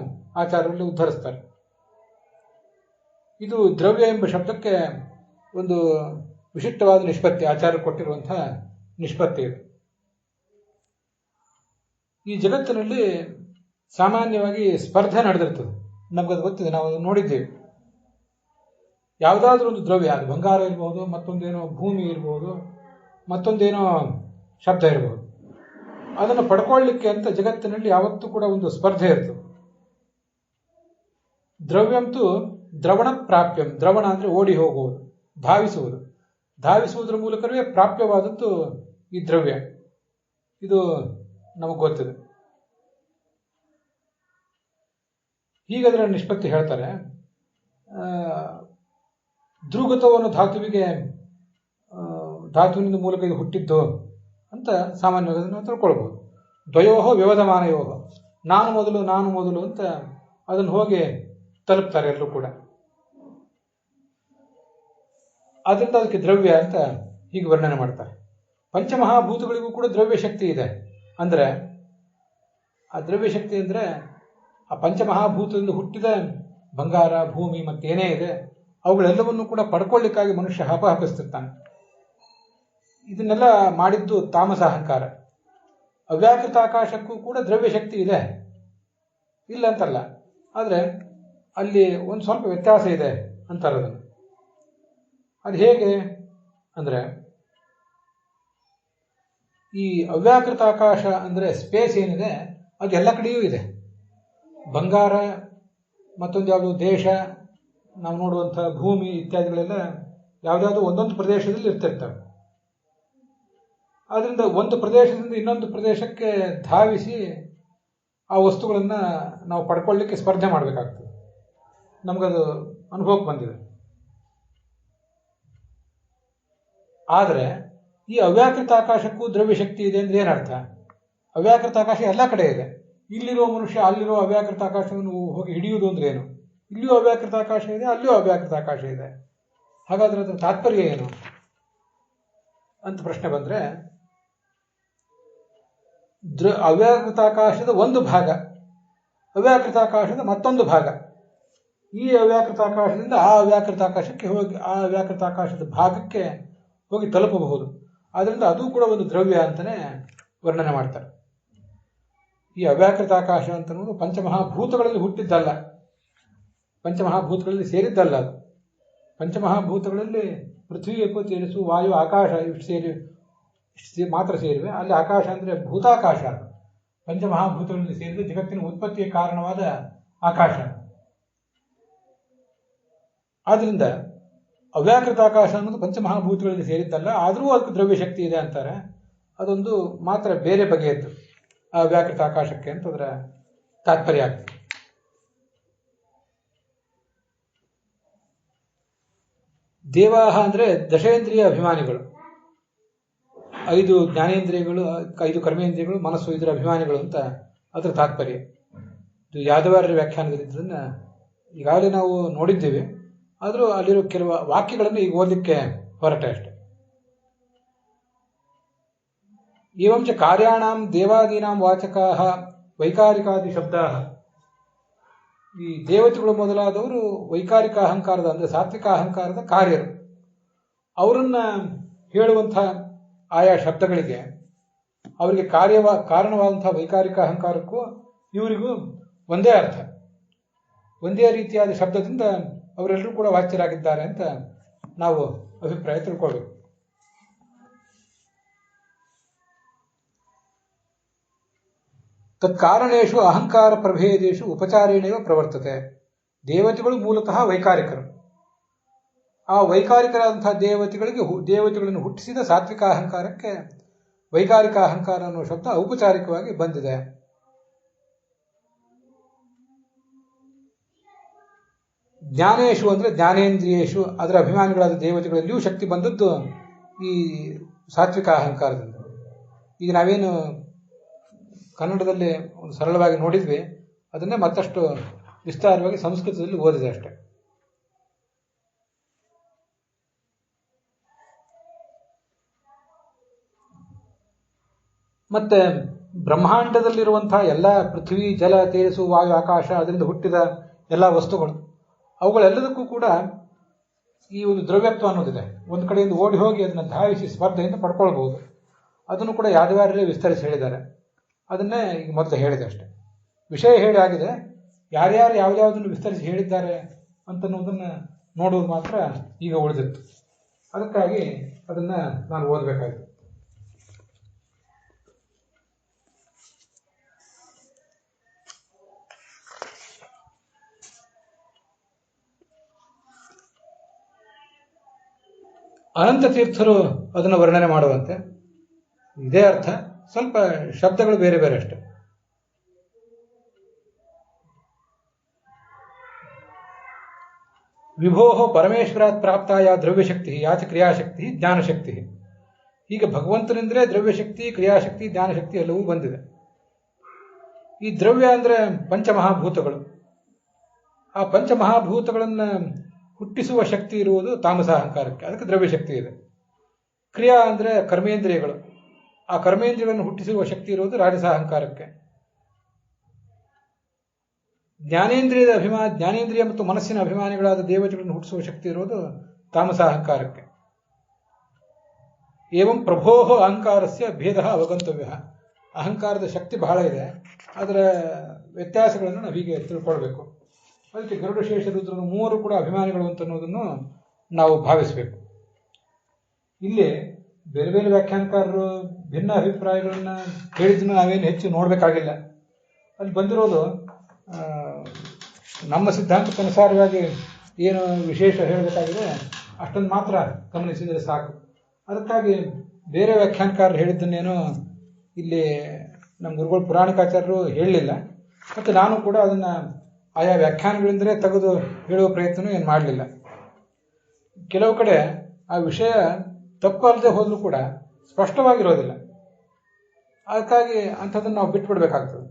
ಆಚಾರ್ಯರಲ್ಲಿ ಉದ್ಧರಿಸ್ತಾರೆ. ಇದು ದ್ರವ್ಯ ಎಂಬ ಶಬ್ದಕ್ಕೆ ಒಂದು ವಿಶಿಷ್ಟವಾದ ನಿಷ್ಪತ್ತಿ, ಆಚಾರ್ಯರು ಕೊಟ್ಟಿರುವಂತಹ ನಿಷ್ಪತ್ತಿ ಇದು. ಈ ಜಗತ್ತಿನಲ್ಲಿ ಸಾಮಾನ್ಯವಾಗಿ ಸ್ಪರ್ಧೆ ನಡೆದಿರ್ತದೆ, ನಮಗದು ಗೊತ್ತಿದೆ, ನಾವು ನೋಡಿದ್ದೇವೆ. ಯಾವುದಾದ್ರೂ ಒಂದು ದ್ರವ್ಯ, ಅದು ಬಂಗಾರ ಇರ್ಬೋದು, ಮತ್ತೊಂದೇನೋ ಭೂಮಿ ಇರ್ಬೋದು, ಮತ್ತೊಂದೇನೋ ಶಬ್ದ ಇರ್ಬೋದು, ಅದನ್ನು ಪಡ್ಕೊಳ್ಳಿಕ್ಕೆ ಅಂತ ಜಗತ್ತಿನಲ್ಲಿ ಯಾವತ್ತೂ ಕೂಡ ಒಂದು ಸ್ಪರ್ಧೆ ಇರ್ತದೆ. ದ್ರವ್ಯಂತೂ ದ್ರವಣ ಪ್ರಾಪ್ಯಂ, ದ್ರವಣ ಅಂದ್ರೆ ಓಡಿ ಹೋಗುವುದು, ಧಾವಿಸುವುದು. ಧಾವಿಸುವುದರ ಮೂಲಕವೇ ಪ್ರಾಪ್ಯವಾದದ್ದು ಈ ದ್ರವ್ಯ. ಇದು ನಮಗೆ ಗೊತ್ತಿದೆ. ಹೀಗದರ ನಿಷ್ಪತ್ತಿ ಹೇಳ್ತಾರೆ. ಧ್ರುಗತವನ್ನು ಧಾತುವಿನ ಮೂಲಕ ಇದು ಹುಟ್ಟಿದ್ದು ಅಂತ ಸಾಮಾನ್ಯವಾಗಿ ಅದನ್ನು ತಿಳ್ಕೊಳ್ಬಹುದು. ದ್ವಯೋಹೋ ವ್ಯವಧಮಾನಯೋಹೋ, ನಾನು ಮೊದಲು ಅಂತ ಅದನ್ನು ಹೋಗಿ ತಲುಪ್ತಾರೆ ಎಲ್ಲರೂ ಕೂಡ. ಆದ್ರಿಂದ ಅದಕ್ಕೆ ದ್ರವ್ಯ ಅಂತ ಹೀಗೆ ವರ್ಣನೆ ಮಾಡ್ತಾರೆ. ಪಂಚಮಹಾಭೂತಗಳಿಗೂ ಕೂಡ ದ್ರವ್ಯ ಶಕ್ತಿ ಇದೆ. ಅಂದ್ರೆ ಆ ದ್ರವ್ಯ ಶಕ್ತಿ ಅಂದ್ರೆ ಆ ಪಂಚಮಹಾಭೂತದಿಂದ ಹುಟ್ಟಿದ ಬಂಗಾರ, ಭೂಮಿ ಮತ್ತೇನೇ ಇದೆ ಅವುಗಳೆಲ್ಲವನ್ನೂ ಕೂಡ ಪಡ್ಕೊಳ್ಳಿಕ್ಕಾಗಿ ಮನುಷ್ಯ ಹಪಹಪಿಸ್ತಿರ್ತಾನೆ. ಇದನ್ನೆಲ್ಲ ಮಾಡಿದ್ದು ತಾಮಸ ಅಹಂಕಾರ. ಅವ್ಯಾಕೃತ ಆಕಾಶಕ್ಕೂ ಕೂಡ ದ್ರವ್ಯ ಶಕ್ತಿ ಇದೆ, ಇಲ್ಲ ಅಂತಲ್ಲ. ಆದರೆ ಅಲ್ಲಿ ಒಂದು ಸ್ವಲ್ಪ ವ್ಯತ್ಯಾಸ ಇದೆ ಅಂತಾರೆ. ಅದನ್ನು ಅದು ಹೇಗೆ ಅಂದ್ರೆ, ಈ ಅವ್ಯಾಕೃತ ಆಕಾಶ ಅಂದ್ರೆ ಸ್ಪೇಸ್ ಏನಿದೆ ಅದು ಎಲ್ಲ ಕಡೆಯೂ ಇದೆ. ಬಂಗಾರ, ಮತ್ತೊಂದು ಯಾವುದು ದೇಶ, ನಾವು ನೋಡುವಂಥ ಭೂಮಿ ಇತ್ಯಾದಿಗಳೆಲ್ಲ ಯಾವುದಾದ್ರು ಒಂದೊಂದು ಪ್ರದೇಶದಲ್ಲಿ ಇರ್ತಿರ್ತವೆ. ಆದ್ರಿಂದ ಒಂದು ಪ್ರದೇಶದಿಂದ ಇನ್ನೊಂದು ಪ್ರದೇಶಕ್ಕೆ ಧಾವಿಸಿ ಆ ವಸ್ತುಗಳನ್ನು ನಾವು ಪಡ್ಕೊಳ್ಳಿಕ್ಕೆ ಸ್ಪರ್ಧೆ ಮಾಡಬೇಕಾಗ್ತದೆ. ನಮಗದು ಅನುಭವಕ್ಕೆ ಬಂದಿದೆ. ಆದರೆ ಈ ಅವ್ಯಾಕೃತ ಆಕಾಶಕ್ಕೂ ದ್ರವ್ಯ ಶಕ್ತಿ ಇದೆ ಅಂದ್ರೆ ಏನರ್ಥ? ಅವ್ಯಾಕೃತ ಆಕಾಶ ಎಲ್ಲ ಕಡೆ ಇದೆ. ಇಲ್ಲಿರುವ ಮನುಷ್ಯ ಅಲ್ಲಿರೋ ಅವ್ಯಾಕೃತ ಆಕಾಶವನ್ನು ಹೋಗಿ ಹಿಡಿಯುವುದು ಅಂದ್ರೆ ಏನು? ಇಲ್ಲಿಯೂ ಅವ್ಯಾಕೃತ ಆಕಾಶ ಇದೆ, ಅಲ್ಲಿಯೂ ಅವ್ಯಾಕೃತ ಆಕಾಶ ಇದೆ. ಹಾಗಾದ್ರೆ ಅದರ ತಾತ್ಪರ್ಯ ಏನು ಅಂತ ಪ್ರಶ್ನೆ ಬಂದ್ರೆ, ಅವ್ಯಾಕೃತಾಕಾಶದ ಒಂದು ಭಾಗ ಅವ್ಯಾಕೃತಾಕಾಶದ ಮತ್ತೊಂದು ಭಾಗ, ಈ ಅವ್ಯಾಕೃತಾಕಾಶದಿಂದ ಆ ಅವ್ಯಾಕೃತಾಕಾಶಕ್ಕೆ ಹೋಗಿ ಆ ಅವ್ಯಾಕೃತಾಕಾಶದ ಭಾಗಕ್ಕೆ ಹೋಗಿ ತಲುಪಬಹುದು. ಆದ್ರಿಂದ ಅದು ಕೂಡ ಒಂದು ದ್ರವ್ಯ ಅಂತಾನೆ ವರ್ಣನೆ ಮಾಡ್ತಾರೆ. ಈ ಅವ್ಯಾಕೃತಾಕಾಶ ಅಂತ ಅನ್ನೋದು ಪಂಚಮಹಾಭೂತಗಳಲ್ಲಿ ಹುಟ್ಟಿದ್ದಲ್ಲ, ಪಂಚಮಹಾಭೂತಗಳಲ್ಲಿ ಸೇರಿದ್ದಲ್ಲ. ಅದು ಪಂಚಮಹಾಭೂತಗಳಲ್ಲಿ ಪೃಥ್ವಿ, ಅಪ್ಪು, ತೇಜಸ್ಸು, ವಾಯು, ಆಕಾಶ ಇಷ್ಟು ಮಾತ್ರ ಸೇರಿವೆ. ಅಲ್ಲಿ ಆಕಾಶ ಅಂದ್ರೆ ಭೂತಾಕಾಶ, ಪಂಚಮಹಾಭೂತಗಳಲ್ಲಿ ಸೇರಿದ ಜಗತ್ತಿನ ಉತ್ಪತ್ತಿಯ ಕಾರಣವಾದ ಆಕಾಶ. ಆದ್ರಿಂದ ಅವ್ಯಾಕೃತ ಆಕಾಶ ಅನ್ನೋದು ಪಂಚಮಹಾಭೂತಗಳಲ್ಲಿ ಸೇರಿದ್ದಲ್ಲ, ಆದರೂ ಅದಕ್ಕೆ ದ್ರವ್ಯ ಶಕ್ತಿ ಇದೆ ಅಂತಾರೆ. ಅದೊಂದು ಮಾತ್ರ ಬೇರೆ ಬಗೆಯದ್ದು ಆ ಅವ್ಯಾಕೃತ ಆಕಾಶಕ್ಕೆ ಅಂತ ಅದರ ತಾತ್ಪರ್ಯ ಆಗ್ತದೆ. ದೇವಾಹ ಅಂದ್ರೆ ದಶೇಂದ್ರಿಯ ಅಭಿಮಾನಿಗಳು, 5 ಜ್ಞಾನೇಂದ್ರಿಯಗಳು, 5 ಕರ್ಮೇಂದ್ರಿಯಗಳು, ಮನಸ್ಸು ಇದರ ಅಭಿಮಾನಿಗಳು ಅಂತ ಅದರ ತಾತ್ಪರ್ಯ. ಇದು ಯಾದವಾರ್ಯರ ವ್ಯಾಖ್ಯಾನದಲ್ಲಿ ಇದನ್ನ ಈಗಾಗಲೇ ನಾವು ನೋಡಿದ್ದೀವಿ. ಆದರೂ ಅಲ್ಲಿರೋ ಕೆಲವು ವಾಕ್ಯಗಳನ್ನು ಈಗ ಓದಲಿಕ್ಕೆ ಹೊರಟೆ ಅಷ್ಟೆ. ಏವಂಚ ಕಾರ್ಯಾಣಾಂ ದೇವಾದೀನಾಂ ವಾಚಕಾಃ ವೈಕಾರಿಕಾದಿ ಶಬ್ದಾಃ. ಈ ದೇವತೆಗಳು ಮೊದಲಾದವರು ವೈಕಾರಿಕ ಅಹಂಕಾರದ ಅಂದರೆ ಸಾತ್ವಿಕ ಅಹಂಕಾರದ ಕಾರ್ಯರು. ಅವರನ್ನ ಹೇಳುವಂಥ ಆಯಾ ಶಬ್ದಗಳಿಗೆ ಅವರಿಗೆ ಕಾರಣವಾದಂತಹ ವೈಕಾರಿಕ ಅಹಂಕಾರಕ್ಕೂ ಇವರಿಗೂ ಒಂದೇ ಅರ್ಥ, ಒಂದೇ ರೀತಿಯಾದ ಶಬ್ದದಿಂದ ಅವರೆಲ್ಲರೂ ಕೂಡ ವಾಚ್ಯರಾಗಿದ್ದಾರೆ ಅಂತ ನಾವು ಅಭಿಪ್ರಾಯ ತಿಳ್ಕೊಳ್ಬೇಕು. ತತ್ಕಾರಣೇಶು ಅಹಂಕಾರ ಪ್ರಭೇದೇಶು ಉಪಚಾರೇಣೇವ ಪ್ರವರ್ತತೆ. ದೇವತೆಗಳು ಮೂಲತಃ ವೈಕಾರಿಕರು. ಆ ವೈಕಾರಿಕರಾದಂತಹ ದೇವತೆಗಳನ್ನು ಹುಟ್ಟಿಸಿದ ಸಾತ್ವಿಕ ಅಹಂಕಾರಕ್ಕೆ ವೈಕಾರಿಕ ಅಹಂಕಾರ ಅನ್ನುವ ಶಬ್ದ ಔಪಚಾರಿಕವಾಗಿ ಬಂದಿದೆ. ಜ್ಞಾನೇಶು ಅಂದರೆ ಜ್ಞಾನೇಂದ್ರಿಯೇಶು, ಅದರ ಅಭಿಮಾನಿಗಳಾದ ದೇವತೆಗಳಲ್ಲಿಯೂ ಶಕ್ತಿ ಬಂದದ್ದು ಈ ಸಾತ್ವಿಕ ಅಹಂಕಾರದಿಂದ. ಈಗ ನಾವೇನು ಕನ್ನಡದಲ್ಲಿ ಒಂದು ಸರಳವಾಗಿ ನೋಡಿದ್ವಿ, ಅದನ್ನೇ ಮತ್ತಷ್ಟು ವಿಸ್ತಾರವಾಗಿ ಸಂಸ್ಕೃತದಲ್ಲಿ ಓದಿದೆ ಅಷ್ಟೆ. ಮತ್ತೆ ಬ್ರಹ್ಮಾಂಡದಲ್ಲಿರುವಂತಹ ಎಲ್ಲ ಪೃಥ್ವಿ, ಜಲ, ತೇಜಸ್ಸು, ವಾಯು, ಆಕಾಶ, ಅದರಿಂದ ಹುಟ್ಟಿದ ಎಲ್ಲ ವಸ್ತುಗಳು, ಅವುಗಳೆಲ್ಲದಕ್ಕೂ ಕೂಡ ಈ ಒಂದು ದ್ರವ್ಯತ್ವ ಅನ್ನೋದಿದೆ. ಒಂದು ಕಡೆಯಿಂದ ಓಡಿ ಹೋಗಿ ಅದನ್ನು ಧಾವಿಸಿ ಸ್ಪರ್ಧೆಯಿಂದ ಪಡ್ಕೊಳ್ಬಹುದು. ಅದನ್ನು ಕೂಡ ಯಾದವಾರಲ್ಲೇ ವಿಸ್ತರಿಸಿ ಹೇಳಿದ್ದಾರೆ. ಅದನ್ನೇ ಈಗ ಮೊದಲು ಹೇಳಿದೆ ಅಷ್ಟೆ. ವಿಷಯ ಹೇಳಿ ಆಗಿದೆ. ಯಾರ್ಯಾರು ಯಾವ್ಯಾವುದನ್ನು ವಿಸ್ತರಿಸಿ ಹೇಳಿದ್ದಾರೆ ಅಂತನ್ನುವುದನ್ನು ನೋಡುವುದು ಮಾತ್ರ ಈಗ ಉಳಿದಿತ್ತು. ಅದಕ್ಕಾಗಿ ಅದನ್ನ ನಾನು ಓದಬೇಕಾಯಿತು. ಅನಂತ ತೀರ್ಥರು ಅದನ್ನು ವರ್ಣನೆ ಮಾಡುವಂತೆ ಇದೇ ಅರ್ಥ, ಸ್ವಲ್ಪ ಶಬ್ದಗಳು ಬೇರೆ ಬೇರೆ ಅಷ್ಟೆ. ವಿಭೋ ಪರಮೇಶ್ವರಾತ್ ಪ್ರಾಪ್ತಾಯ ದ್ರವ್ಯಶಕ್ತಿ ಯಾಚ ಕ್ರಿಯಾಶಕ್ತಿ ಜ್ಞಾನಶಕ್ತಿ. ಹೀಗೆ ಭಗವಂತನಿಂದಲೇ ದ್ರವ್ಯಶಕ್ತಿ, ಕ್ರಿಯಾಶಕ್ತಿ, ಜ್ಞಾನಶಕ್ತಿ ಎಲ್ಲವೂ ಬಂದಿದೆ. ಈ ದ್ರವ್ಯ ಅಂದರೆ ಪಂಚಮಹಾಭೂತಗಳು. ಆ ಪಂಚಮಹಾಭೂತಗಳನ್ನು ಹುಟ್ಟಿಸುವ ಶಕ್ತಿ ಇರುವುದು ತಾಮಸ ಅಹಂಕಾರಕ್ಕೆ, ಅದಕ್ಕೆ ದ್ರವ್ಯಶಕ್ತಿ ಇದೆ. ಕ್ರಿಯಾ ಅಂದರೆ ಕರ್ಮೇಂದ್ರಿಯಗಳು, ಆ ಕರ್ಮೇಂದ್ರಿಯಗಳನ್ನು ಹುಟ್ಟಿಸುವ ಶಕ್ತಿ ಇರುವುದು ರಾಜಸ ಅಹಂಕಾರಕ್ಕೆ. ಜ್ಞಾನೇಂದ್ರಿಯ ಮತ್ತು ಮನಸ್ಸಿನ ಅಭಿಮಾನಿಗಳಾದ ದೇವತೆಗಳನ್ನು ಹುಟ್ಟಿಸುವ ಶಕ್ತಿ ಇರುವುದು ತಾಮಸ ಅಹಂಕಾರಕ್ಕೆ. ಏವಂ ಪ್ರಭೋ ಅಹಂಕಾರಸ್ಯ ಭೇದ ಅವಗಂತವ್ಯ. ಅಹಂಕಾರದ ಶಕ್ತಿ ಬಹಳ ಇದೆ, ಅದರ ವ್ಯತ್ಯಾಸಗಳನ್ನು ನಾವು ಹೀಗೆ ತಿಳ್ಕೊಳ್ಬೇಕು. ಅದಕ್ಕೆ ಗರುಡ, ಶೇಷ, ರುದ್ರನು ಮೂವರು ಕೂಡ ಅಭಿಮಾನಿಗಳು ಅಂತನ್ನೋದನ್ನು ನಾವು ಭಾವಿಸಬೇಕು. ಇಲ್ಲಿ ಬೇರೆ ಬೇರೆ ವ್ಯಾಖ್ಯಾನಕಾರರು ಭಿನ್ನ ಅಭಿಪ್ರಾಯಗಳನ್ನ ಹೇಳಿದ್ದನ್ನು ನಾವೇನು ಹೆಚ್ಚು ನೋಡಬೇಕಾಗಿಲ್ಲ. ಅಲ್ಲಿ ಬಂದಿರೋದು ನಮ್ಮ ಸಿದ್ಧಾಂತಕ್ಕನುಸಾರವಾಗಿ ಏನು ವಿಶೇಷ ಹೇಳಬೇಕಾಗಿದೆ ಅಷ್ಟನ್ನು ಮಾತ್ರ ಗಮನಿಸಿದರೆ ಸಾಕು. ಅದಕ್ಕಾಗಿ ಬೇರೆ ವ್ಯಾಖ್ಯಾನಕಾರರು ಹೇಳಿದ್ದನ್ನೇನು ಇಲ್ಲಿ ನಮ್ಮ ಗುರುಗಳು ಪುರಾಣಿಕಾಚಾರ್ಯರು ಹೇಳಲಿಲ್ಲ, ಮತ್ತು ನಾನು ಕೂಡ ಅದನ್ನು ಆಯಾ ವ್ಯಾಖ್ಯಾನಗಳಿಂದಲೇ ತೆಗೆದು ಹೇಳುವ ಪ್ರಯತ್ನ ಏನು ಮಾಡಲಿಲ್ಲ. ಕೆಲವು ಕಡೆ ಆ ವಿಷಯ ತಪ್ಪಲ್ಲದೆ ಹೋದರೂ ಕೂಡ ಸ್ಪಷ್ಟವಾಗಿರೋದಿಲ್ಲ. ಅದಕ್ಕಾಗಿ ಅಂಥದ್ದನ್ನು ನಾವು ಬಿಟ್ಟುಬಿಡಬೇಕಾಗ್ತದೆ.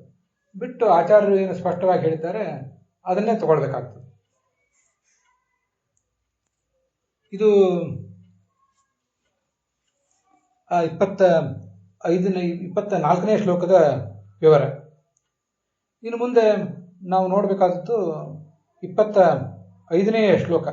ಬಿಟ್ಟು ಆಚಾರ್ಯರು ಏನು ಸ್ಪಷ್ಟವಾಗಿ ಹೇಳಿದ್ದಾರೆ ಅದನ್ನೇ ತಗೊಳ್ಬೇಕಾಗ್ತದೆ. ಇದು 24ನೇ ಶ್ಲೋಕದ ವಿವರ. ಇನ್ನು ಮುಂದೆ ನಾವು ನೋಡಬೇಕಾದದ್ದು 25ನೇ ಶ್ಲೋಕ.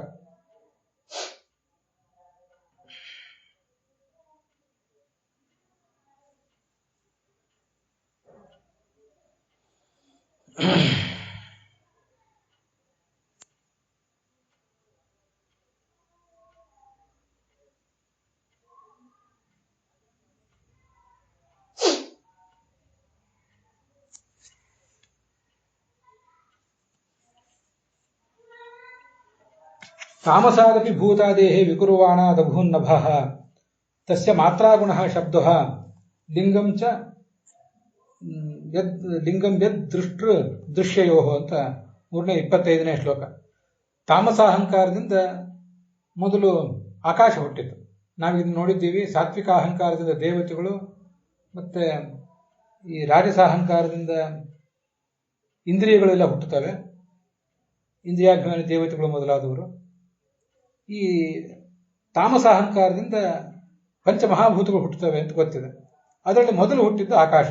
ತಾಮಸಾದಪಿ ಭೂತಾದೇಹೇ ವಿಕುರ್ವಾಣಾದಭೂನ್ನಭಃ ತಸ್ಯ ಮಾತ್ರಾಗುಣಃ ಶಬ್ದಃ ಲಿಂಗಂ ಯದ್ ದೃಶ್ಯಯೋ ಅಂತ 25ನೇ ಶ್ಲೋಕ. ತಾಮಸ ಅಹಂಕಾರದಿಂದ ಮೊದಲು ಆಕಾಶ ಹುಟ್ಟಿತು. ನಾವಿದನ್ನು ನೋಡಿದ್ದೀವಿ. ಸಾತ್ವಿಕ ಅಹಂಕಾರದಿಂದ ದೇವತೆಗಳು, ಮತ್ತೆ ಈ ರಾಜಸ ಅಹಂಕಾರದಿಂದ ಇಂದ್ರಿಯಗಳೆಲ್ಲ ಹುಟ್ಟುತ್ತವೆ. ಇಂದ್ರಿಯಾಭಿಮಾನಿ ದೇವತೆಗಳು ಮೊದಲಾದವರು. ಈ ತಾಮಸ ಅಹಂಕಾರದಿಂದ ಪಂಚಮಹಾಭೂತಗಳು ಹುಟ್ಟುತ್ತವೆ ಅಂತ ಗೊತ್ತಿದೆ. ಅದರಲ್ಲಿ ಮೊದಲು ಹುಟ್ಟಿದ್ದು ಆಕಾಶ.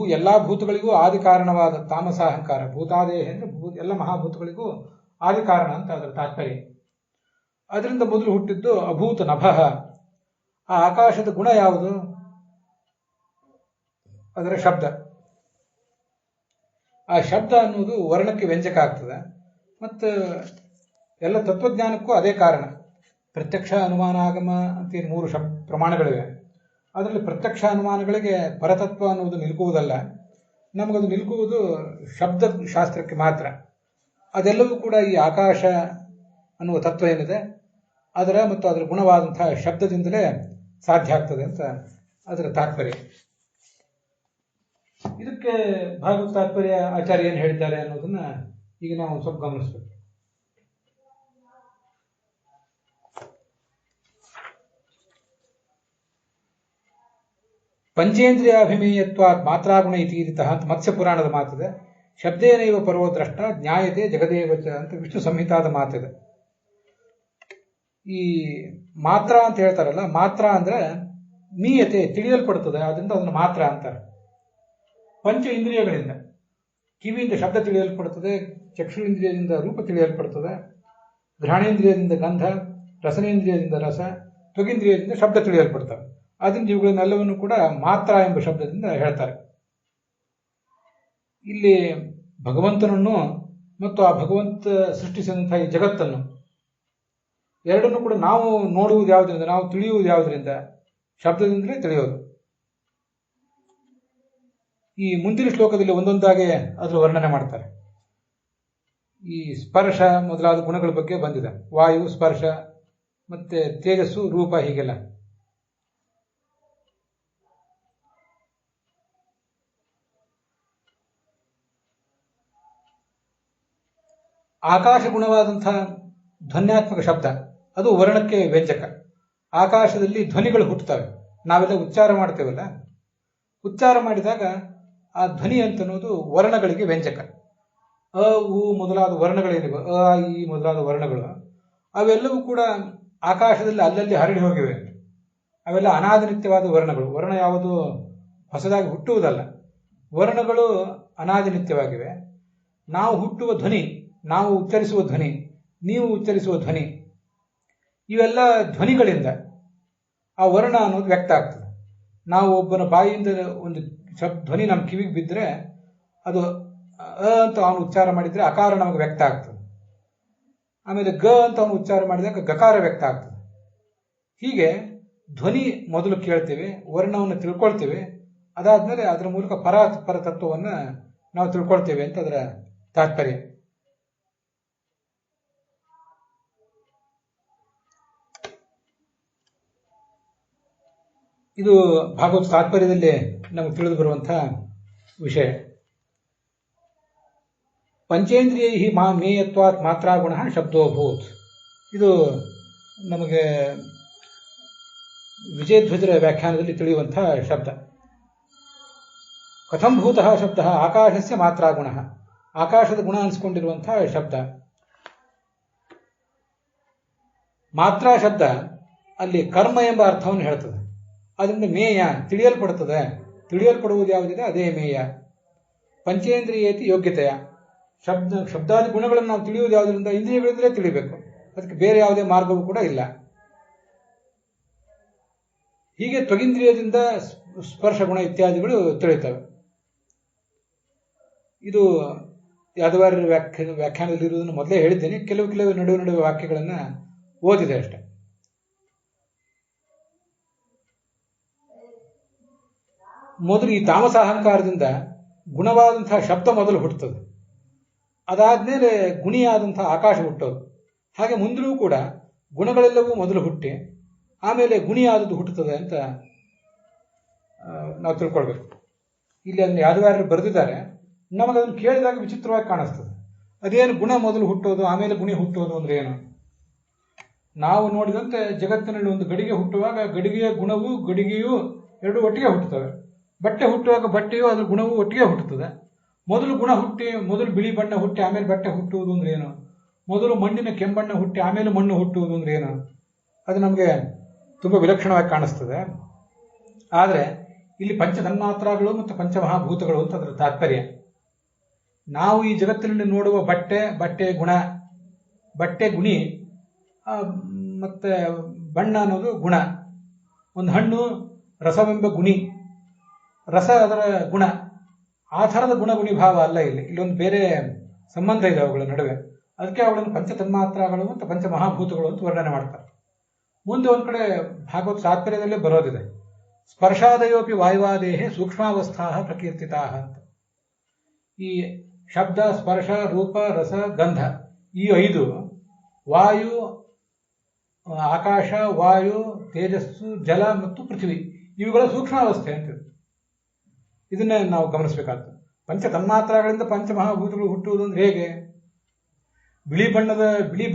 ಎಲ್ಲಾ ಭೂತಗಳಿಗೂ ಆದಿ ಕಾರಣವಾದ ತಾಮಸ ಅಹಂಕಾರ, ಭೂತಾದೇಹ ಅಂದ್ರೆ ಎಲ್ಲ ಮಹಾಭೂತಗಳಿಗೂ ಆದಿ ಕಾರಣ ಅಂತ ಅದರ ತಾತ್ಪರ್ಯ. ಅದರಿಂದ ಮೊದಲು ಹುಟ್ಟಿದ್ದು ಅಭೂತ ನಭಃ. ಆ ಆಕಾಶದ ಗುಣ ಯಾವುದು? ಅದರ ಶಬ್ದ. ಆ ಶಬ್ದ ಅನ್ನೋದು ವರ್ಣಕ್ಕೆ ವ್ಯಂಜಕ ಆಗ್ತದೆ. ಮತ್ತು ಎಲ್ಲ ತತ್ವಜ್ಞಾನಕ್ಕೂ ಅದೇ ಕಾರಣ. ಪ್ರತ್ಯಕ್ಷ, ಅನುಮಾನ, ಆಗಮ ಅಂತ ಮೂರು ಪ್ರಮಾಣಗಳಿವೆ. ಅದರಲ್ಲಿ ಪ್ರತ್ಯಕ್ಷ ಅನುಮಾನಗಳಿಗೆ ಪರತತ್ವ ಅನ್ನುವುದು ನಿಲುಕುವುದಲ್ಲ. ನಮಗದು ನಿಲುಕುವುದು ಶಬ್ದ ಶಾಸ್ತ್ರಕ್ಕೆ ಮಾತ್ರ. ಅದೆಲ್ಲವೂ ಕೂಡ ಈ ಆಕಾಶ ಅನ್ನುವ ತತ್ವ ಏನಿದೆ ಅದರ ಮತ್ತು ಅದರ ಗುಣವಾದಂತಹ ಶಬ್ದದಿಂದಲೇ ಸಾಧ್ಯ ಆಗ್ತದೆ ಅಂತ ಅದರ ತಾತ್ಪರ್ಯ. ಇದಕ್ಕೆ ಭಾಗವತ ತಾತ್ಪರ್ಯ ಆಚಾರ್ಯ ಏನು ಹೇಳಿದ್ದಾರೆ ಅನ್ನೋದನ್ನ ಈಗ ನಾವು ಸ್ವಲ್ಪ ಗಮನಿಸಬೇಕು. ಪಂಚೇಂದ್ರಿಯಾಭಿಮೇಯತ್ವಾತ್ ಮಾತ್ರಾಗುಣ ಇತೀರಿತಃ ಅಂತ ಮತ್ಸ್ಯ ಪುರಾಣದ ಮಾತಿದೆ. ಶಬ್ದೇನೈವ ಪರೋ ದ್ರಷ್ಟ ಜ್ಞಾಯತೆ ಜಗದೇವಚ ಅಂತ ವಿಷ್ಣು ಸಂಹಿತಾದ ಮಾತಿದೆ. ಈ ಮಾತ್ರ ಅಂತ ಹೇಳ್ತಾರಲ್ಲ, ಮಾತ್ರ ಅಂದ್ರೆ ಮೀಯತೆ, ತಿಳಿಯಲ್ಪಡುತ್ತದೆ. ಅದರಿಂದ ಅದನ್ನು ಮಾತ್ರ ಅಂತಾರೆ. ಪಂಚ ಇಂದ್ರಿಯಗಳಿಂದ ಕಿವಿಯಿಂದ ಶಬ್ದ ತಿಳಿಯಲ್ಪಡುತ್ತದೆ, ಚಕ್ಷುರೇಂದ್ರಿಯದಿಂದ ರೂಪ ತಿಳಿಯಲ್ಪಡುತ್ತದೆ, ಘ್ರಾಣೇಂದ್ರಿಯದಿಂದ ಗಂಧ, ರಸನೇಂದ್ರಿಯದಿಂದ ರಸ, ತ್ವಗೇಂದ್ರಿಯದಿಂದ ಶಬ್ದ ತಿಳಿಯಲ್ಪಡ್ತವೆ. ಅದರಿಂದ ಇವುಗಳನ್ನೆಲ್ಲವನ್ನು ಕೂಡ ಮಾತ್ರ ಎಂಬ ಶಬ್ದದಿಂದ ಹೇಳ್ತಾರೆ. ಇಲ್ಲಿ ಭಗವಂತನನ್ನು ಮತ್ತು ಆ ಭಗವಂತ ಸೃಷ್ಟಿಸಿದಂತಹ ಈ ಜಗತ್ತನ್ನು ಎರಡನ್ನು ಕೂಡ ನಾವು ನೋಡುವುದು ಯಾವುದರಿಂದ, ನಾವು ತಿಳಿಯುವುದು ಯಾವುದರಿಂದ? ಶಬ್ದದಿಂದಲೇ ತಿಳಿಯೋದು. ಈ ಮುಂದಿನ ಶ್ಲೋಕದಲ್ಲಿ ಒಂದೊಂದಾಗೆ ಅದರ ವರ್ಣನೆ ಮಾಡ್ತಾರೆ. ಈ ಸ್ಪರ್ಶ ಮೊದಲಾದ ಗುಣಗಳ ಬಗ್ಗೆ ಬಂದಿದೆ. ವಾಯು, ಸ್ಪರ್ಶ, ಮತ್ತೆ ತೇಜಸ್ಸು, ರೂಪ, ಹೀಗೆಲ್ಲ. ಆಕಾಶ ಗುಣವಾದಂತಹ ಧ್ವನ್ಯಾತ್ಮಕ ಶಬ್ದ ಅದು ವರ್ಣಕ್ಕೆ ವ್ಯಂಜಕ. ಆಕಾಶದಲ್ಲಿ ಧ್ವನಿಗಳು ಹುಟ್ಟುತ್ತವೆ. ನಾವೆಲ್ಲ ಉಚ್ಚಾರ ಮಾಡ್ತೇವಲ್ಲ, ಉಚ್ಚಾರ ಮಾಡಿದಾಗ ಆ ಧ್ವನಿ ಅಂತನ್ನೋದು ವರ್ಣಗಳಿಗೆ ವ್ಯಂಜಕ. ಅ, ಉ ಮೊದಲಾದ ವರ್ಣಗಳೇನಿವೆ, ಅ, ಈ ಮೊದಲಾದ ವರ್ಣಗಳು, ಅವೆಲ್ಲವೂ ಕೂಡ ಆಕಾಶದಲ್ಲಿ ಅಲ್ಲಲ್ಲಿ ಹರಡಿ ಹೋಗಿವೆ. ಅವೆಲ್ಲ ಅನಾದಿನಿತ್ಯವಾದ ವರ್ಣಗಳು. ವರ್ಣ ಯಾವುದು ಹೊಸದಾಗಿ ಹುಟ್ಟುವುದಲ್ಲ. ವರ್ಣಗಳು ಅನಾದಿನಿತ್ಯವಾಗಿವೆ. ನಾವು ಹುಟ್ಟುವ ಧ್ವನಿ, ನಾವು ಉಚ್ಚರಿಸುವ ಧ್ವನಿ, ನೀವು ಉಚ್ಚರಿಸುವ ಧ್ವನಿ, ಇವೆಲ್ಲ ಧ್ವನಿಗಳಿಂದ ಆ ವರ್ಣ ಅನ್ನೋದು ವ್ಯಕ್ತ ಆಗ್ತದೆ. ನಾವು ಒಬ್ಬನ ಬಾಯಿಯಿಂದ ಒಂದು ಧ್ವನಿ ನಮ್ಮ ಕಿವಿಗೆ ಬಿದ್ದರೆ ಅದು ಅ ಅಂತ ಅವನು ಉಚ್ಚಾರ ಮಾಡಿದರೆ ಅಕಾರ ನಮಗೆ ವ್ಯಕ್ತ ಆಗ್ತದೆ. ಆಮೇಲೆ ಗ ಅಂತ ಅವನು ಉಚ್ಚಾರ ಮಾಡಿದಾಗ ಗಕಾರ ವ್ಯಕ್ತ ಆಗ್ತದೆ. ಹೀಗೆ ಧ್ವನಿ ಮೊದಲು ಕೇಳ್ತೇವೆ, ವರ್ಣವನ್ನು ತಿಳ್ಕೊಳ್ತೇವೆ, ಅದಾದ್ಮೇಲೆ ಅದರ ಮೂಲಕ ಪರತತ್ವವನ್ನು ನಾವು ತಿಳ್ಕೊಳ್ತೇವೆ ಅಂತ ಅದರ ತಾತ್ಪರ್ಯ. ಇದು ಭಾಗವತ ತಾತ್ಪರ್ಯದಲ್ಲಿ ನಮಗೆ ತಿಳಿದು ಬರುವಂತಹ ವಿಷಯ. ಪಂಚೇಂದ್ರಿಯೈ ಮೇಯತ್ವಾತ್ ಮಾತ್ರಾಗುಣ ಶಬ್ದೋಭೂತ್. ಇದು ನಮಗೆ ವಿಜಯಧ್ವಜರ ವ್ಯಾಖ್ಯಾನದಲ್ಲಿ ತಿಳಿಯುವಂತಹ ಶಬ್ದ. ಕಥಂಭೂತಃ ಶಬ್ದ ಆಕಾಶಸ್ಯ ಮಾತ್ರಾಗುಣ, ಆಕಾಶದ ಗುಣ ಅನಿಸ್ಕೊಂಡಿರುವಂತಹ ಶಬ್ದ. ಮಾತ್ರಾ ಶಬ್ದ ಅಲ್ಲಿ ಕರ್ಮ ಎಂಬ ಅರ್ಥವನ್ನು ಹೇಳ್ತದೆ. ಅದರಿಂದ ಮೇಯ, ತಿಳಿಯಲ್ಪಡುತ್ತದೆ. ತಿಳಿಯಲ್ಪಡುವುದು ಯಾವುದಿದೆ ಅದೇ ಮೇಯ. ಪಂಚೇಂದ್ರಿಯೇತಿ ಯೋಗ್ಯತೆಯ, ಶಬ್ದಾದಿ ಗುಣಗಳನ್ನು ನಾವು ತಿಳಿಯುವುದು ಯಾವುದರಿಂದ? ಇಂದ್ರಿಯಗಳಿಂದಲೇ ತಿಳಿಬೇಕು. ಅದಕ್ಕೆ ಬೇರೆ ಯಾವುದೇ ಮಾರ್ಗವೂ ಕೂಡ ಇಲ್ಲ. ಹೀಗೆ ತ್ವಗಿಂದ್ರಿಯದಿಂದ ಸ್ಪರ್ಶ ಗುಣ ಇತ್ಯಾದಿಗಳು ತಿಳಿಯುತ್ತವೆ. ಇದು ಯಾದವಾರ್ಯರ ವ್ಯಾಖ್ಯಾನದಲ್ಲಿ ಇರುವುದನ್ನು ಮೊದಲೇ ಹೇಳಿದ್ದೇನೆ. ಕೆಲವು ನಡುವೆ ವಾಕ್ಯಗಳನ್ನು ಓದಿದೆ ಅಷ್ಟೆ. ಮೊದಲು ಈ ತಾಮಸ ಅಹಂಕಾರದಿಂದ ಗುಣವಾದಂತಹ ಶಬ್ದ ಮೊದಲು ಹುಟ್ಟುತ್ತದೆ. ಅದಾದ್ಮೇಲೆ ಗುಣಿಯಾದಂತಹ ಆಕಾಶ ಹುಟ್ಟೋದು. ಹಾಗೆ ಮುಂದಲೂ ಕೂಡ ಗುಣಗಳೆಲ್ಲವೂ ಮೊದಲು ಹುಟ್ಟಿ ಆಮೇಲೆ ಗುಣಿಯಾದದ್ದು ಹುಟ್ಟುತ್ತದೆ ಅಂತ ನಾವು ತಿಳ್ಕೊಳ್ಬೇಕು. ಇಲ್ಲಿ ಅದನ್ನು ಯಾದವಾರ್ಯರು ಬರೆದಿದ್ದಾರೆ. ನಮಗದನ್ನು ಕೇಳಿದಾಗ ವಿಚಿತ್ರವಾಗಿ ಕಾಣಿಸ್ತದೆ. ಅದೇನು ಗುಣ ಮೊದಲು ಹುಟ್ಟೋದು ಆಮೇಲೆ ಗುಣಿ ಹುಟ್ಟೋದು ಅಂದ್ರೆ ಏನು? ನಾವು ನೋಡಿದಂತೆ ಜಗತ್ತಿನಲ್ಲಿ ಒಂದು ಗಡಿಗೆ ಹುಟ್ಟುವಾಗ ಗಡಿಗೆಯ ಗುಣವೂ ಗಡಿಗೆಯೂ ಎರಡು ಒಟ್ಟಿಗೆ ಹುಟ್ಟುತ್ತವೆ. ಬಟ್ಟೆ ಹುಟ್ಟುವಾಗ ಬಟ್ಟೆಯು ಅದರ ಗುಣವೂ ಒಟ್ಟಿಗೆ ಹುಟ್ಟುತ್ತದೆ. ಮೊದಲು ಗುಣ ಹುಟ್ಟಿ, ಮೊದಲು ಬಿಳಿ ಬಣ್ಣ ಹುಟ್ಟಿ ಆಮೇಲೆ ಬಟ್ಟೆ ಹುಟ್ಟುವುದು ಅಂದ್ರೆ ಏನು? ಮೊದಲು ಮಣ್ಣಿನ ಕೆಂಬಣ್ಣ ಹುಟ್ಟಿ ಆಮೇಲೆ ಮಣ್ಣು ಹುಟ್ಟುವುದು ಅಂದ್ರೆ ಏನು? ಅದು ನಮಗೆ ತುಂಬ ವಿಲಕ್ಷಣವಾಗಿ ಕಾಣಿಸ್ತದೆ. ಆದರೆ ಇಲ್ಲಿ ಪಂಚತನ್ಮಾತ್ರಗಳು ಮತ್ತು ಪಂಚಮಹಾಭೂತಗಳು ಅಂತ ಅದರ ತಾತ್ಪರ್ಯ. ನಾವು ಈ ಜಗತ್ತಿನಲ್ಲಿ ನೋಡುವ ಬಟ್ಟೆ ಗುಣ, ಬಟ್ಟೆ ಗುಣಿ, ಮತ್ತೆ ಬಣ್ಣ ಅನ್ನೋದು ಗುಣ. ಒಂದು ಹಣ್ಣು ರಸವೆಂಬ ಗುಣಿ, ರಸ ಅದರ ಗುಣ. ಆ ಥರದ ಗುಣಗುಣಿ ಭಾವ ಅಲ್ಲ ಇಲ್ಲಿ ಒಂದು ಬೇರೆ ಸಂಬಂಧ ಇದೆ ಅವುಗಳ ನಡುವೆ. ಅದಕ್ಕೆ ಅವುಗಳನ್ನು ಪಂಚತನ್ಮಾತ್ರಗಳು ಮತ್ತು ಪಂಚಮಹಾಭೂತಗಳು ಅಂತ ವರ್ಣನೆ ಮಾಡ್ತಾರೆ. ಮುಂದೆ ಒಂದು ಕಡೆ ಭಾಗವತ ತಾತ್ಪರ್ಯದಲ್ಲೇ ಬರೋದಿದೆ, ಸ್ಪರ್ಶಾದಯೋಪಿ ವಾಯುವಾದೇಹೆ ಸೂಕ್ಷ್ಮಾವಸ್ಥಾ ಪ್ರಕೀರ್ತಿತಾ ಅಂತ. ಈ ಶಬ್ದ, ಸ್ಪರ್ಶ, ರೂಪ, ರಸ, ಗಂಧ, ಈ 5 ವಾಯು, ಆಕಾಶ, ವಾಯು, ತೇಜಸ್ಸು, ಜಲ ಮತ್ತು ಪೃಥ್ವಿ, ಇವುಗಳ ಸೂಕ್ಷ್ಮಾವಸ್ಥೆ ಅಂತ. ಇದನ್ನೇ ನಾವು ಗಮನಿಸಬೇಕಾಗ್ತದೆ. ಪಂಚ ತನ್ಮಾತ್ರಗಳಿಂದ ಪಂಚಮಹಾಭೂತಗಳು ಹುಟ್ಟುವುದು ಅಂದ್ರೆ ಹೇಗೆ? ಬಿಳಿ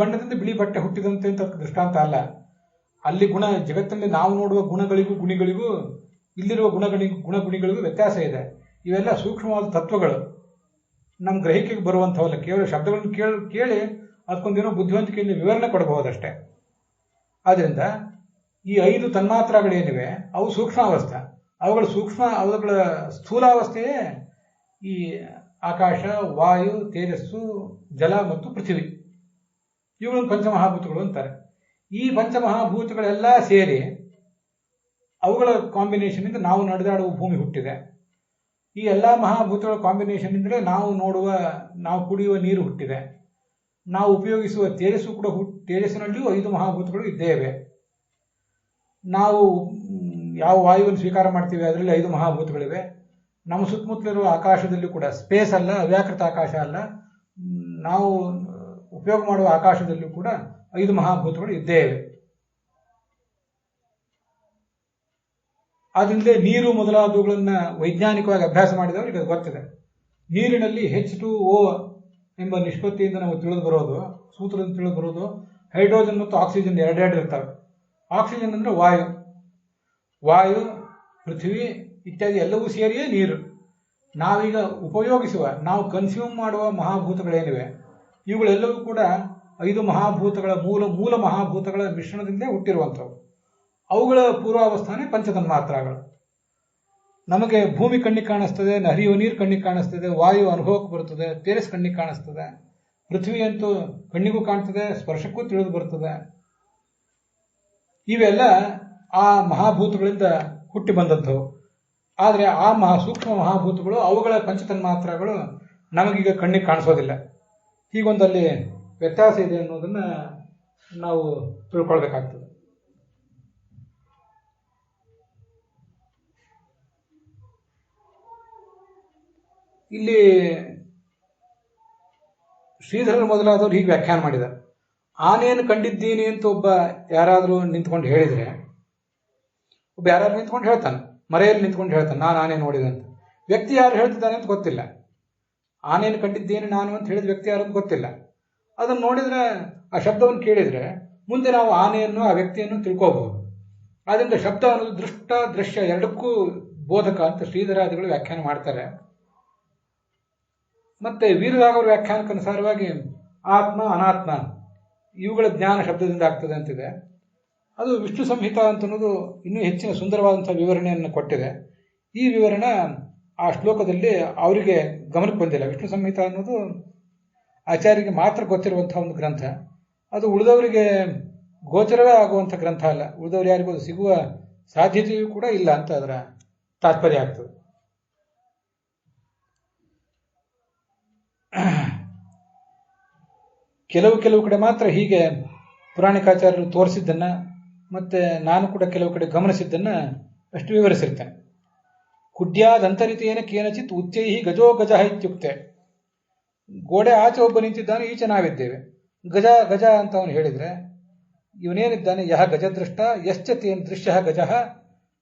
ಬಣ್ಣದಿಂದ ಬಿಳಿ ಬಟ್ಟೆ ಹುಟ್ಟಿದಂತೆ ಅಂತ ದೃಷ್ಟಾಂತ ಅಲ್ಲ. ಅಲ್ಲಿ ಗುಣ, ಜಗತ್ತಿನಲ್ಲಿ ನಾವು ನೋಡುವ ಗುಣಿಗಳಿಗೂ ಇಲ್ಲಿರುವ ಗುಣಿಗಳಿಗೂ ವ್ಯತ್ಯಾಸ ಇದೆ. ಇವೆಲ್ಲ ಸೂಕ್ಷ್ಮವಾದ ತತ್ವಗಳು, ನಮ್ಮ ಗ್ರಹಿಕೆಗೆ ಬರುವಂಥವಲ್ಲ. ಕೇವಲ ಶಬ್ದಗಳನ್ನು ಕೇಳಿ ಅದಕ್ಕೊಂದೇನೋ ಬುದ್ಧಿವಂತಿಕೆಯಿಂದ ವಿವರಣೆ ಕೊಡಬಹುದಷ್ಟೇ. ಆದ್ದರಿಂದ ಈ 5 ತನ್ಮಾತ್ರಗಳೇನಿವೆ ಅವು ಸೂಕ್ಷ್ಮಾವಸ್ಥೆ. ಅವುಗಳ ಸ್ಥೂಲಾವಸ್ಥೆಯೇ ಈ ಆಕಾಶ, ವಾಯು, ತೇಜಸ್ಸು, ಜಲ ಮತ್ತು ಪೃಥ್ವಿ. ಇವುಗಳನ್ನು ಪಂಚಮಹಾಭೂತಗಳು ಅಂತಾರೆ. ಈ ಪಂಚಮಹಾಭೂತಗಳೆಲ್ಲ ಸೇರಿ ಅವುಗಳ ಕಾಂಬಿನೇಷನ್ನಿಂದ ನಾವು ನಡೆದಾಡುವ ಭೂಮಿ ಹುಟ್ಟಿದೆ. ಈ ಎಲ್ಲ ಮಹಾಭೂತಗಳ ಕಾಂಬಿನೇಷನ್ನಿಂದಲೇ ನಾವು ಕುಡಿಯುವ ನೀರು ಹುಟ್ಟಿದೆ. ನಾವು ಉಪಯೋಗಿಸುವ ತೇಜಸ್ಸು ಕೂಡ ತೇಜಸ್ಸಿನಲ್ಲಿಯೂ 5 ಮಹಾಭೂತಗಳು ಇದ್ದೇವೆ. ನಾವು ಯಾವ ವಾಯುವನ್ನು ಸ್ವೀಕಾರ ಮಾಡ್ತೀವಿ ಅದರಲ್ಲಿ 5 ಮಹಾಭೂತಗಳಿವೆ. ನಮ್ಮ ಸುತ್ತಮುತ್ತಲಿರುವ ಆಕಾಶದಲ್ಲಿ ಕೂಡ, ಸ್ಪೇಸ್ ಅಲ್ಲ, ಅವ್ಯಾಕೃತ ಆಕಾಶ ಅಲ್ಲ, ನಾವು ಉಪಯೋಗ ಮಾಡುವ ಆಕಾಶದಲ್ಲೂ ಕೂಡ 5 ಮಹಾಭೂತಗಳು ಇದ್ದೇವೆ. ಆದ್ರಿಂದ ನೀರು ಮೊದಲಾದವುಗಳನ್ನ ವೈಜ್ಞಾನಿಕವಾಗಿ ಅಭ್ಯಾಸ ಮಾಡಿದವರಿಗೆ ಅದು ಗೊತ್ತಿದೆ. ನೀರಿನಲ್ಲಿ H2O ಎಂಬ ನಿಷ್ಪತ್ತಿಯಿಂದ ನಾವು ಸೂತ್ರದಿಂದ ತಿಳಿದು ಬರೋದು, ಹೈಡ್ರೋಜನ್ ಮತ್ತು ಆಕ್ಸಿಜನ್ ಎರಡೆರಡು ಇರ್ತವೆ. ಆಕ್ಸಿಜನ್ ಅಂದ್ರೆ ವಾಯು, ಪೃಥ್ವಿ ಇತ್ಯಾದಿ ಎಲ್ಲವೂ ಸೇರಿಯೇ ನೀರು. ನಾವೀಗ ನಾವು ಕನ್ಸ್ಯೂಮ್ ಮಾಡುವ ಮಹಾಭೂತಗಳೇನಿವೆ ಇವುಗಳೆಲ್ಲವೂ ಕೂಡ 5 ಮಹಾಭೂತಗಳ ಮೂಲ ಮಹಾಭೂತಗಳ ಮಿಶ್ರಣದಿಂದ ಹುಟ್ಟಿರುವಂಥವು. ಅವುಗಳ ಪೂರ್ವಾವಸ್ಥಾನೆ ಪಂಚತನ್ಮಾತ್ರಗಳು. ನಮಗೆ ಭೂಮಿ ಕಣ್ಣಿಗೆ ಕಾಣಿಸ್ತದೆ, ಹರಿಯುವ ನೀರು ಕಣ್ಣಿಗೆ ಕಾಣಿಸ್ತದೆ, ವಾಯು ಅನುಭವಕ್ಕೆ ಬರುತ್ತದೆ, ತೇಜಸ್ ಕಣ್ಣಿಗೆ ಕಾಣಿಸ್ತದೆ, ಪೃಥ್ವಿ ಅಂತೂ ಕಣ್ಣಿಗೂ ಕಾಣ್ತದೆ, ಸ್ಪರ್ಶಕ್ಕೂ ತಿಳಿದು ಬರ್ತದೆ. ಇವೆಲ್ಲ ಆ ಮಹಾಭೂತಗಳಿಂದ ಹುಟ್ಟಿ ಬಂದದ್ದು. ಆದರೆ ಆ ಸೂಕ್ಷ್ಮ ಮಹಾಭೂತಗಳು, ಅವುಗಳ ಪಂಚತನ್ಮಾತ್ರಗಳು ನಮಗೀಗ ಕಣ್ಣಿಗೆ ಕಾಣಿಸೋದಿಲ್ಲ. ಹೀಗೊಂದಲ್ಲಿ ವ್ಯತ್ಯಾಸ ಇದೆ ಅನ್ನೋದನ್ನ ನಾವು ತಿಳ್ಕೊಳ್ಬೇಕಾಗ್ತದೆ. ಇಲ್ಲಿ ಶ್ರೀಧರರು ಮೊದಲಾದವರು ಹೀಗೆ ವ್ಯಾಖ್ಯಾನ ಮಾಡಿದ್ದಾರೆ. ಆನೆಯನ್ನು ಕಂಡಿದ್ದೀನಿ ಅಂತ ಯಾರಾದರೂ ನಿಂತ್ಕೊಂಡು ಹೇಳಿದ್ರೆ, ಯಾರಾದ್ರೂ ನಿಂತ್ಕೊಂಡು ಹೇಳ್ತಾನೆ, ಮರೆಯಲ್ಲಿ ನಿಂತ್ಕೊಂಡು ಹೇಳ್ತಾನೆ ನಾನು ಆನೆ ನೋಡಿದೆ ಅಂತ. ವ್ಯಕ್ತಿ ಯಾರು ಹೇಳ್ತಿದ್ದಾನೆ ಅಂತ ಗೊತ್ತಿಲ್ಲ. ಆನೆಯನ್ನು ಕಂಡಿದ್ದೇನೆ ನಾನು ಅಂತ ಹೇಳಿದ ವ್ಯಕ್ತಿ ಯಾರು ಅಂತ ಗೊತ್ತಿಲ್ಲ. ಅದನ್ನು ನೋಡಿದ್ರೆ, ಆ ಶಬ್ದವನ್ನು ಕೇಳಿದ್ರೆ ಮುಂದೆ ನಾವು ಆನೆಯನ್ನು, ಆ ವ್ಯಕ್ತಿಯನ್ನು ತಿಳ್ಕೋಬಹುದು. ಆದ್ದರಿಂದ ಶಬ್ದ ಅನ್ನೋದು ದೃಶ್ಯ ಎರಡಕ್ಕೂ ಬೋಧಕ ಅಂತ ಶ್ರೀಧರಾದಿಗಳು ವ್ಯಾಖ್ಯಾನ ಮಾಡ್ತಾರೆ. ಮತ್ತೆ ವೀರರಾಘವರ ವ್ಯಾಖ್ಯಾನಕ್ಕನುಸಾರವಾಗಿ ಆತ್ಮ, ಅನಾತ್ಮ ಇವುಗಳ ಜ್ಞಾನ ಶಬ್ದದಿಂದ ಆಗ್ತದೆ ಅಂತಿದೆ. ಅದು ವಿಷ್ಣು ಸಂಹಿತಾ ಅಂತ ಅನ್ನೋದು ಇನ್ನೂ ಹೆಚ್ಚಿನ ಸುಂದರವಾದಂತಹ ವಿವರಣೆಯನ್ನು ಕೊಟ್ಟಿದೆ. ಈ ವಿವರಣೆ ಆ ಶ್ಲೋಕದಲ್ಲಿ ಅವರಿಗೆ ಗಮನಕ್ಕೆ ಬಂದಿಲ್ಲ. ವಿಷ್ಣು ಸಂಹಿತಾ ಅನ್ನೋದು ಆಚಾರ್ಯರಿಗೆ ಮಾತ್ರ ಗೊತ್ತಿರುವಂತಹ ಒಂದು ಗ್ರಂಥ. ಅದು ಉಳಿದವರಿಗೆ ಗೋಚರವೇ ಆಗುವಂಥ ಗ್ರಂಥ ಅಲ್ಲ. ಉಳಿದವರು ಯಾರಿಗೂ ಅದು ಸಿಗುವ ಸಾಧ್ಯತೆಯೂ ಕೂಡ ಇಲ್ಲ ಅಂತ ಅದರ ತಾತ್ಪರ್ಯ ಆಗ್ತದೆ. ಕೆಲವು ಕಡೆ ಮಾತ್ರ ಹೀಗೆ ಪುರಾಣಿಕಾಚಾರ್ಯರು ತೋರಿಸಿದ್ದನ್ನ ಮತ್ತೆ ನಾನು ಕೂಡ ಕೆಲವು ಕಡೆ ಗಮನಿಸಿದ್ದನ್ನ ಅಷ್ಟು ವಿವರಿಸಿರ್ತೇನೆ. ಕುಡ್ಯಾದಂತರಿತೇನ ಕೇನಚಿತ್ ಉಚ್ಚೈಹಿ ಗಜೋ ಗಜ ಇತ್ಯುಕ್ತೆ. ಗೋಡೆ ಆಚೆ ಒಬ್ಬ ನಿಂತಿದ್ದಾನೆ, ಈಚೆ ನಾವಿದ್ದೇವೆ. ಗಜ ಗಜ ಅಂತ ಅವನು ಹೇಳಿದ್ರೆ ಇವನೇನಿದ್ದಾನೆ, ಯಹ ಗಜದೃಷ್ಟ ಯಶ್ಚ ತೇನ್ ದೃಶ್ಯ ಗಜ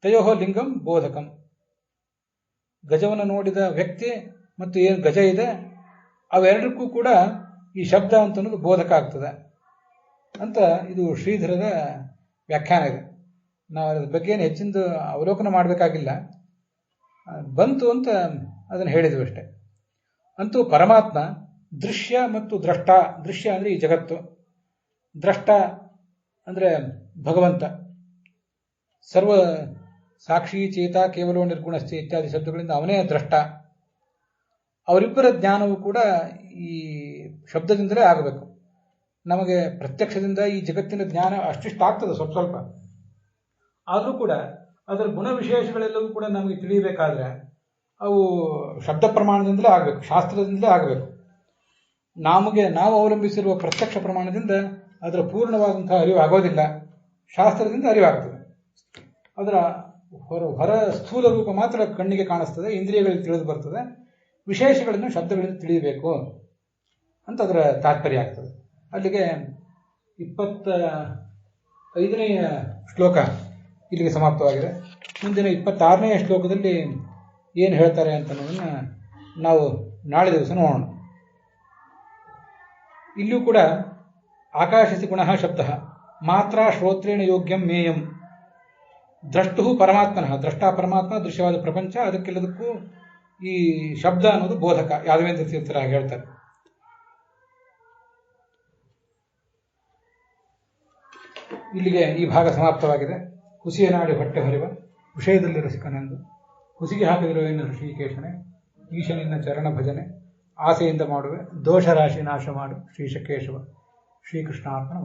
ತಯೋ ಲಿಂಗಂ ಬೋಧಕಂ. ಗಜವನ್ನು ನೋಡಿದ ವ್ಯಕ್ತಿ ಮತ್ತು ಏನು ಗಜ ಇದೆ ಅವೆರಡಕ್ಕೂ ಕೂಡ ಈ ಶಬ್ದ ಅಂತ ಅನ್ನೋದು ಬೋಧಕ ಆಗ್ತದೆ ಅಂತ ಇದು ಶ್ರೀಧರದ ವ್ಯಾಖ್ಯಾನ ಇದೆ. ನಾವು ಅದ್ರ ಬಗ್ಗೆ ಏನು ಹೆಚ್ಚಿನ ಅವಲೋಕನ ಮಾಡಬೇಕಾಗಿಲ್ಲ, ಬಂತು ಅಂತ ಅದನ್ನು ಹೇಳಿದ್ವಿ ಅಷ್ಟೆ. ಅಂತೂ ಪರಮಾತ್ಮ ದೃಶ್ಯ ಮತ್ತು ದ್ರಷ್ಟ. ದೃಶ್ಯ ಅಂದರೆ ಈ ಜಗತ್ತು, ದ್ರಷ್ಟ ಅಂದರೆ ಭಗವಂತ. ಸರ್ವ ಸಾಕ್ಷಿ ಚೇತ ಕೇವಲ ನಿರ್ಗುಣಸ್ಥೆ ಇತ್ಯಾದಿ ಶಬ್ದಗಳಿಂದ ಅವನೇ ದ್ರಷ್ಟ. ಅವರಿಬ್ಬರ ಜ್ಞಾನವೂ ಕೂಡ ಈ ಶಬ್ದದಿಂದಲೇ ಆಗಬೇಕು. ನಮಗೆ ಪ್ರತ್ಯಕ್ಷದಿಂದ ಈ ಜಗತ್ತಿನ ಜ್ಞಾನ ಅಷ್ಟಿಷ್ಟ ಆಗ್ತದೆ ಸ್ವಲ್ಪ ಸ್ವಲ್ಪ. ಆದರೂ ಕೂಡ ಅದರ ಗುಣ ವಿಶೇಷಗಳೆಲ್ಲವೂ ಕೂಡ ನಮಗೆ ತಿಳಿಯಬೇಕಾದ್ರೆ ಅವು ಶಬ್ದ ಪ್ರಮಾಣದಿಂದಲೇ ಆಗಬೇಕು, ಶಾಸ್ತ್ರದಿಂದಲೇ ಆಗಬೇಕು. ನಾವು ಅವಲಂಬಿಸಿರುವ ಪ್ರತ್ಯಕ್ಷ ಪ್ರಮಾಣದಿಂದ ಅದರ ಪೂರ್ಣವಾದಂತಹ ಅರಿವು ಆಗೋದಿಲ್ಲ. ಶಾಸ್ತ್ರದಿಂದ ಅರಿವಾಗ್ತದೆ. ಅದರ ಹೊರ ಸ್ಥೂಲ ರೂಪ ಮಾತ್ರ ಕಣ್ಣಿಗೆ ಕಾಣಿಸ್ತದೆ, ಇಂದ್ರಿಯಗಳಿಗೆ ತಿಳಿದು ಬರ್ತದೆ. ವಿಶೇಷಗಳನ್ನು ಶಬ್ದಗಳಿಂದ ತಿಳಿಯಬೇಕು ಅಂತ ಅದರ ತಾತ್ಪರ್ಯ ಆಗ್ತದೆ. ಅಲ್ಲಿಗೆ 25ನೇ ಶ್ಲೋಕ ಇಲ್ಲಿಗೆ ಸಮಾಪ್ತವಾಗಿದೆ. ಮುಂದಿನ 26ನೇ ಶ್ಲೋಕದಲ್ಲಿ ಏನು ಹೇಳ್ತಾರೆ ಅಂತ ನಾವು ನಾಳೆ ದಿವಸ ನೋಡೋಣ. ಇಲ್ಲಿಯೂ ಕೂಡ ಆಕಾಶಸಿ ಗುಣಃ ಶಬ್ದ ಮಾತ್ರ ಶ್ರೋತ್ರೇಣ ಯೋಗ್ಯಂ ಮೇಯಂ. ದ್ರಷ್ಟು ಪರಮಾತ್ಮನಃ, ದ್ರಷ್ಟ ಪರಮಾತ್ಮ, ದೃಶ್ಯವಾದ ಪ್ರಪಂಚ. ಅದಕ್ಕೆಲ್ಲದಕ್ಕೂ ಈ ಶಬ್ದ ಅನ್ನೋದು ಬೋಧಕ. ಯಾದವೇಂದ್ರ ತೀರ್ಥರಾಗಿ ಹೇಳ್ತಾರೆ. ಇಲ್ಲಿಗೆ ಈ ಭಾಗ ಸಮಾಪ್ತವಾಗಿದೆ. ಹುಸಿಯ ನಾಡಿ ಹೊಟ್ಟೆ ಹೊರೆವ ವಿಷಯದಲ್ಲಿ ರಸಿಕನೆಂದು ಹುಸಿಗೆ ಹಾಕಿದಿರುವ ಏನು ಶ್ರೀಕೇಶನೇ, ಈಶನಿನ್ನ ಚರಣ ಭಜನೆ ಆಸೆಯಿಂದ ಮಾಡುವೆ, ದೋಷ ರಾಶಿ ನಾಶ ಮಾಡು ಶ್ರೀಶಕೇಶವ. ಶ್ರೀಕೃಷ್ಣಾರ್ಪಣ.